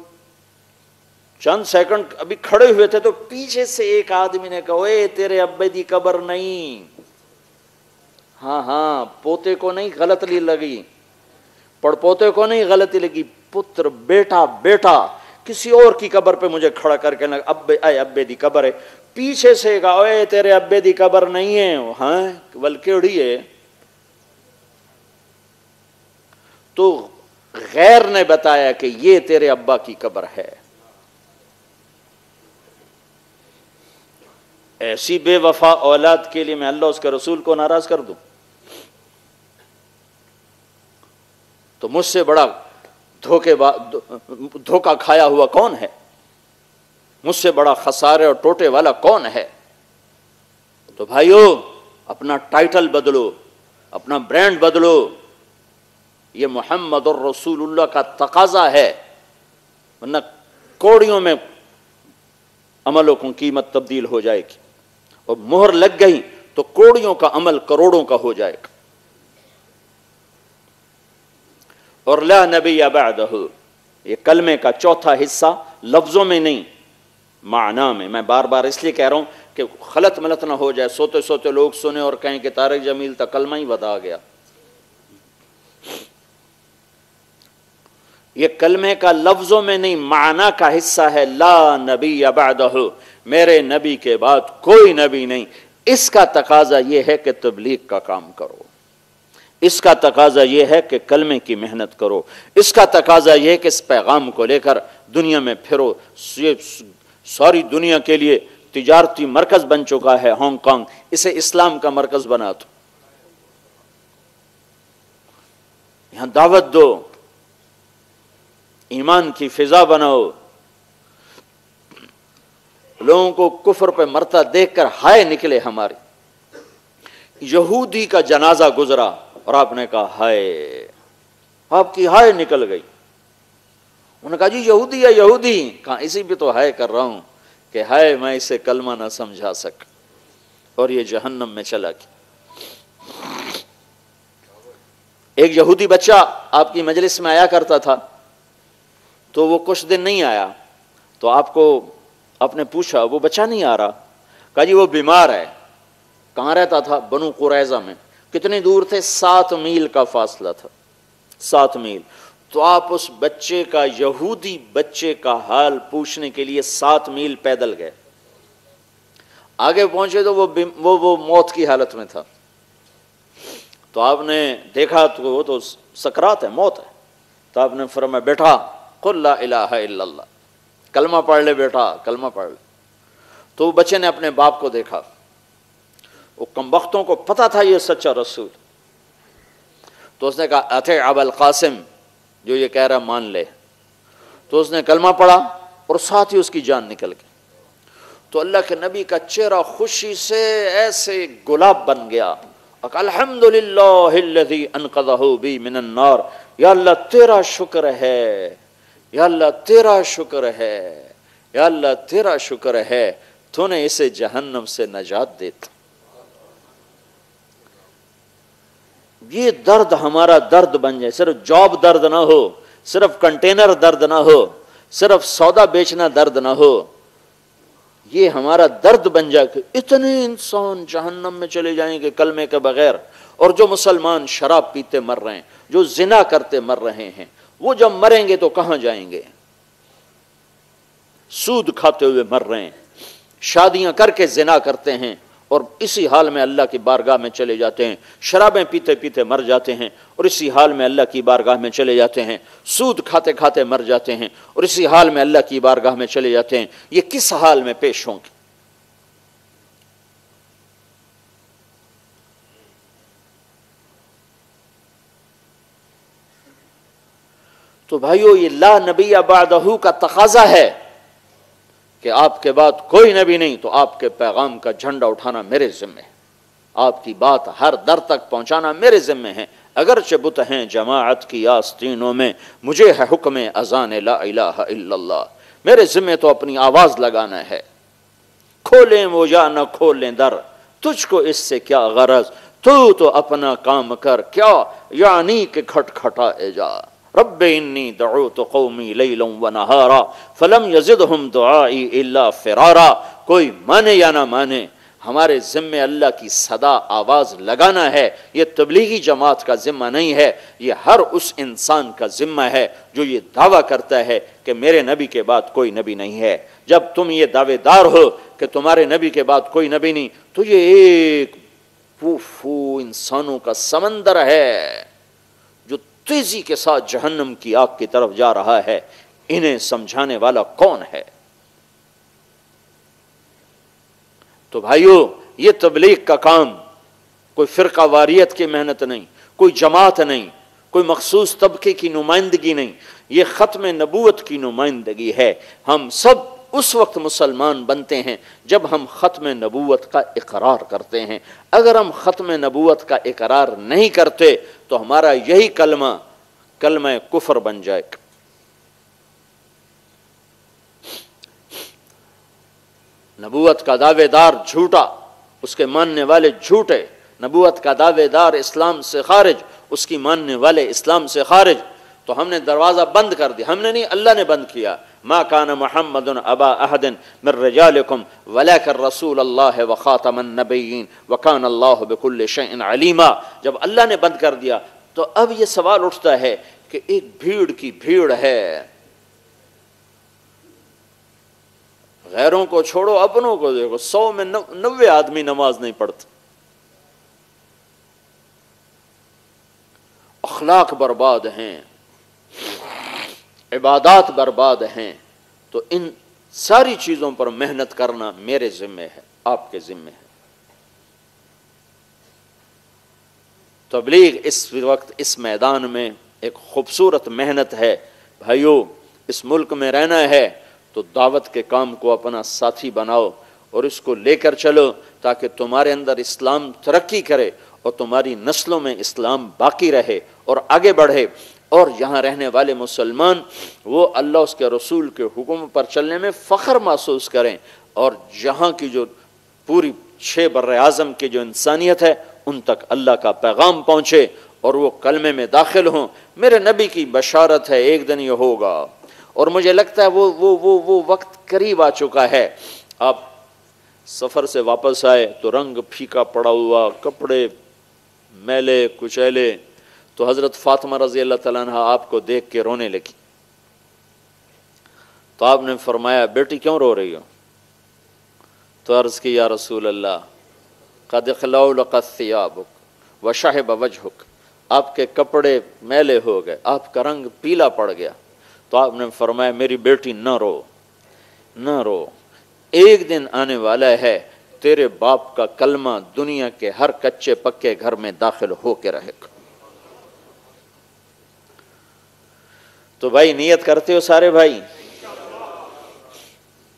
چند سیکنڈ ابھی کھڑے ہوئے تھے تو پیچھے سے ایک آدمی نے کہا اے تیرے ابے دی قبر نہیں، ہاں ہاں پوتے کو نہیں غلطی لگی، پڑ پوتے کو نہیں غلطی لگی، پتر، بیٹا، بیٹا۔ کسی اور کی قبر پہ مجھے کھڑا کر کے لگا ابے، اے ابے دی قبر ہے، پیچھے سے کہا اے تیرے ابے دی قبر نہیں ہے، ہاں بلکہ ہے۔ تو غیر نے بتایا کہ یہ تیرے ابا کی قبر ہے۔ ایسی بے وفا اولاد کے لیے میں اللہ اس کے رسول کو ناراض کر دوں؟ تو مجھ سے بڑا دھوکہ کھایا ہوا کون ہے؟ مجھ سے بڑا خسارے اور ٹوٹے والا کون ہے؟ تو بھائیو اپنا ٹائٹل بدلو، اپنا برانڈ بدلو، یہ محمد الرسول اللہ کا تقاضا ہے، ورنہ کوڑیوں میں عملوں کی قیمت تبدیل ہو جائے گی، اور مہر لگ گئی تو کوڑیوں کا عمل کروڑوں کا ہو جائے گا۔ اور لا نبی بعدہ، یہ کلمے کا چوتھا حصہ لفظوں میں نہیں معنی میں، میں بار بار اس لیے کہہ رہا ہوں کہ غلط ملت نہ ہو جائے، سوتے سوتے لوگ سنے اور کہیں کہ طارق جمیل تک کلمہ ہی بتا گیا۔ یہ کلمے کا لفظوں میں نہیں معنی کا حصہ ہے، لا نبی بعدہ، میرے نبی کے بعد کوئی نبی نہیں۔ اس کا تقاضا یہ ہے کہ تبلیغ کا کام کرو، اس کا تقاضا یہ ہے کہ کلمے کی محنت کرو، اس کا تقاضا یہ ہے کہ اس پیغام کو لے کر دنیا میں پھرو۔ یہ ساری دنیا کے لیے تجارتی مرکز بن چکا ہے ہانگ کانگ، اسے اسلام کا مرکز بنا دو، یہاں دعوت دو، ایمان کی فضا بناؤ، لوگوں کو کفر پہ مرتا دیکھ کر ہائے نکلے ہماری۔ یہودی کا جنازہ گزرا اور آپ نے کہا ہائے، آپ کی ہائے نکل گئی۔ انہوں نے کہا جی یہودی ہے یہودی، کہا اسی پہ تو ہائے کر رہا ہوں کہ ہائے میں اسے کلمہ نہ سمجھا سکا اور یہ جہنم میں چلا گیا۔ ایک یہودی بچہ آپ کی مجلس میں آیا کرتا تھا، تو وہ کچھ دن نہیں آیا، تو آپ نے پوچھا وہ بچہ نہیں آ رہا، کہا جی وہ بیمار ہے۔ کہاں رہتا تھا؟ بنو قریظہ میں۔ کتنی دور تھے؟ 7 میل کا فاصلہ تھا، 7 میل۔ تو آپ اس بچے کا، یہودی بچے کا حال پوچھنے کے لیے 7 میل پیدل گئے۔ آگے پہنچے تو وہ موت کی حالت میں تھا۔ تو آپ نے دیکھا تو وہ تو سکرات ہے، موت ہے۔ تو آپ نے فرمایا بیٹا قل لا الہ الا اللہ، کلمہ پڑھ لے بیٹا، کلمہ پڑھ لے۔ تو بچے نے اپنے باپ کو دیکھا، وہ کمبختوں کو پتا تھا یہ سچا رسول، تو اس نے کہا اطیع ابا القاسم، جو یہ کہہ رہا مان لے۔ تو اس نے کلمہ پڑھا اور ساتھ ہی اس کی جان نکل گئی۔ تو اللہ کے نبی کا چہرہ خوشی سے ایسے گلاب بن گیا، الحمدللہ الذی انقذہ بی من النار، یا اللہ تیرا شکر ہے، یا اللہ تیرا شکر ہے، یا اللہ تیرا شکر ہے، تو نے اسے جہنم سے نجات دیتا۔ یہ درد ہمارا درد بن جائے، صرف جاب درد نہ ہو، صرف کنٹینر درد نہ ہو، صرف سودا بیچنا درد نہ ہو، یہ ہمارا درد بن جائے کہ اتنے انسان جہنم میں چلے جائیں گے کلمے کے بغیر، اور جو مسلمان شراب پیتے مر رہے ہیں، جو زنا کرتے مر رہے ہیں، وہ جب مریں گے تو کہاں جائیں گے؟ سود کھاتے ہوئے مر رہے ہیں، شادیاں کر کے زنا کرتے ہیں اور اسی حال میں اللہ کی بارگاہ میں چلے جاتے ہیں، شرابیں پیتے پیتے مر جاتے ہیں اور اسی حال میں اللہ کی بارگاہ میں چلے جاتے ہیں، سود کھاتے کھاتے مر جاتے ہیں اور اسی حال میں اللہ کی بارگاہ میں چلے جاتے ہیں۔ یہ کس حال میں پیش ہوں گے؟ تو بھائیو یہ لا نبی بعدہ کا تقاضا ہے کہ آپ کے بعد کوئی نبی نہیں، تو آپ کے پیغام کا جھنڈا اٹھانا میرے ذمہ ہے، آپ کی بات ہر در تک پہنچانا میرے ذمہ ہے، اگرچہ بت ہیں جماعت کی آستینوں میں، مجھے ہے حکم اذان لا الہ الا اللہ، میرے ذمہ تو اپنی آواز لگانا ہے، کھولیں وہ یا نہ کھولیں در، تجھ کو اس سے کیا غرض، تو اپنا کام کر، کیا یعنی کہ کھٹکھٹائے جا۔ رب انی دعوت قومی لیلا ونہارا فلم یزدہم دعائی الا فرارا۔ کوئی مانے یا نہ مانے، ہمارے ذمہ اللہ کی صدا آواز لگانا ہے۔ یہ تبلیغی جماعت کا ذمہ نہیں ہے، یہ ہر اس انسان کا ذمہ ہے جو یہ دعویٰ کرتا ہے کہ میرے نبی کے بعد کوئی نبی نہیں ہے۔ جب تم یہ دعوے دار ہو کہ تمہارے نبی کے بعد کوئی نبی نہیں، تو یہ ایک پوفو انسانوں کا سمندر ہے جو تیزی کے ساتھ جہنم کی آگ کی طرف جا رہا ہے۔ انہیں سمجھانے والا کون ہے؟ تو بھائیو، یہ تبلیغ کا کام کوئی فرقہ واریت کی محنت نہیں، کوئی جماعت نہیں، کوئی مخصوص طبقے کی نمائندگی نہیں، یہ ختم نبوت کی نمائندگی ہے۔ ہم سب اس وقت مسلمان بنتے ہیں جب ہم ختم نبوت کا اقرار کرتے ہیں۔ اگر ہم ختم نبوت کا اقرار نہیں کرتے تو ہمارا یہی کلمہ کفر بن جائے گا۔ نبوت کا دعوے دار جھوٹا، اس کے ماننے والے جھوٹے، نبوت کا دعوے دار اسلام سے خارج، اس کی ماننے والے اسلام سے خارج۔ تو ہم نے دروازہ بند کر دیا، ہم نے نہیں، اللہ نے بند کیا۔ ما کان محمد ابا احد من رجالکم ولکن رسول اللہ وخاتم النبیین وکان اللہ بکل شیء علیما۔ جب اللہ نے بند کر دیا تو اب یہ سوال اٹھتا ہے کہ ایک بھیڑ کی بھیڑ ہے، غیروں کو چھوڑو اپنوں کو دیکھو، 100 میں 90 آدمی نماز نہیں پڑھتے، اخلاق برباد ہیں، عبادات برباد ہیں، تو ان ساری چیزوں پر محنت کرنا میرے ذمہ ہے، آپ کے ذمہ ہے۔ تبلیغ اس وقت اس میدان میں ایک خوبصورت محنت ہے۔ بھائیو، اس ملک میں رہنا ہے تو دعوت کے کام کو اپنا ساتھی بناؤ اور اس کو لے کر چلو، تاکہ تمہارے اندر اسلام ترقی کرے اور تمہاری نسلوں میں اسلام باقی رہے اور آگے بڑھے، اور یہاں رہنے والے مسلمان وہ اللہ اس کے رسول کے حکم پر چلنے میں فخر محسوس کریں، اور جہاں کی جو پوری 6 بر اعظم کی جو انسانیت ہے ان تک اللہ کا پیغام پہنچے اور وہ کلمے میں داخل ہوں۔ میرے نبی کی بشارت ہے ایک دن یہ ہوگا، اور مجھے لگتا ہے وہ وقت قریب آ چکا ہے۔ آپ سفر سے واپس آئے تو رنگ پھیکا پڑا ہوا، کپڑے میلے کچیلے، تو حضرت فاطمہ رضی اللہ تعالیٰ عنہ آپ کو دیکھ کے رونے لگی۔ تو آپ نے فرمایا بیٹی کیوں رو رہی ہو؟ تو عرض کی یا رسول اللہ قد اخلولقت ثیابک وشحب وجہک، آپ کے کپڑے میلے ہو گئے، آپ کا رنگ پیلا پڑ گیا۔ تو آپ نے فرمایا میری بیٹی نہ رو، نہ رو، ایک دن آنے والا ہے تیرے باپ کا کلمہ دنیا کے ہر کچے پکے گھر میں داخل ہو کے رہے گا۔ تو بھائی نیت کرتے ہو سارے بھائی؟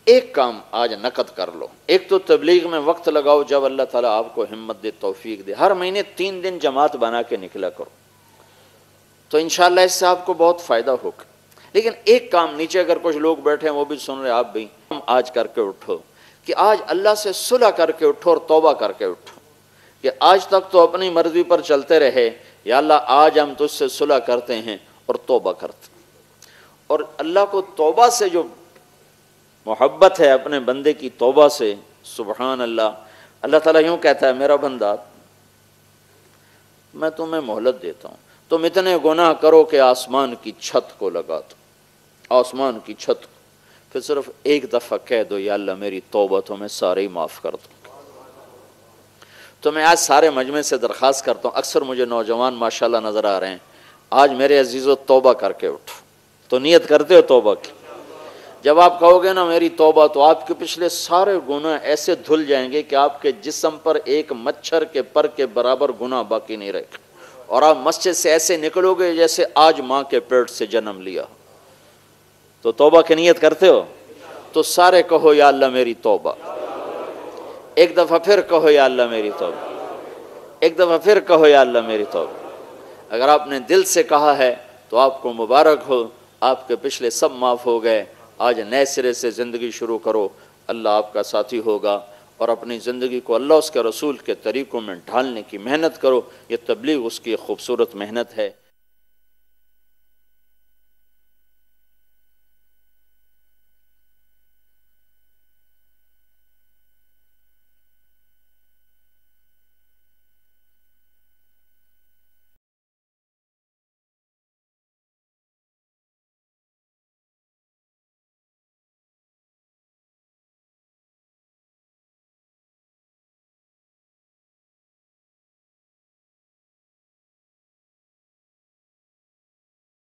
ایک کام آج نقد کر لو، ایک تو تبلیغ میں وقت لگاؤ جب اللہ تعالیٰ آپ کو ہمت دے، توفیق دے، ہر مہینے 3 دن جماعت بنا کے نکلا کرو، تو انشاءاللہ اس سے آپ کو بہت فائدہ ہوگا۔ لیکن ایک کام نیچے اگر کچھ لوگ بیٹھے ہیں وہ بھی سن رہے، آپ بھی آج کر کے اٹھو کہ آج اللہ سے صلح کر کے اٹھو اور توبہ کر کے اٹھو کہ آج تک تو اپنی مرضی پر چلتے رہے، یا اللہ آج ہم تجھ سے صلح کرتے ہیں اور توبہ کرتے ہیں۔ اور اللہ کو توبہ سے جو محبت ہے، اپنے بندے کی توبہ سے، سبحان اللہ، اللہ تعالیٰ یوں کہتا ہے میرا بندہ میں تمہیں مہلت دیتا ہوں، تم اتنے گناہ کرو کہ آسمان کی چھت کو لگا دو، آسمان کی چھت کو، پھر صرف ایک دفعہ کہہ دو یا اللہ میری توبہ تو میں سارے ہی معاف کر دوں۔ تو میں آج سارے مجمع سے درخواست کرتا ہوں، اکثر مجھے نوجوان ماشاءاللہ نظر آ رہے ہیں، آج میرے عزیزو توبہ کر کے اٹھو۔ تو نیت کرتے ہو توبہ کی؟ جب آپ کہو گے نا میری توبہ، تو آپ کے پچھلے سارے گناہ ایسے دھل جائیں گے کہ آپ کے جسم پر ایک مچھر کے پر کے برابر گناہ باقی نہیں رہے گا، اور آپ مسجد سے ایسے نکلو گے جیسے آج ماں کے پیٹ سے جنم لیا۔ تو توبہ کی نیت کرتے ہو؟ تو سارے کہو یا اللہ میری توبہ، ایک دفعہ پھر کہو یا اللہ میری توبہ، ایک دفعہ پھر کہو یا اللہ میری توبہ۔ اگر آپ نے دل سے کہا ہے تو آپ کو مبارک ہو، آپ کے پچھلے سب معاف ہو گئے۔ آج نئے سرے سے زندگی شروع کرو، اللہ آپ کا ساتھی ہوگا، اور اپنی زندگی کو اللہ اس کے رسول کے طریقوں میں ڈھالنے کی محنت کرو۔ یہ تبلیغ اس کی ایک خوبصورت محنت ہے۔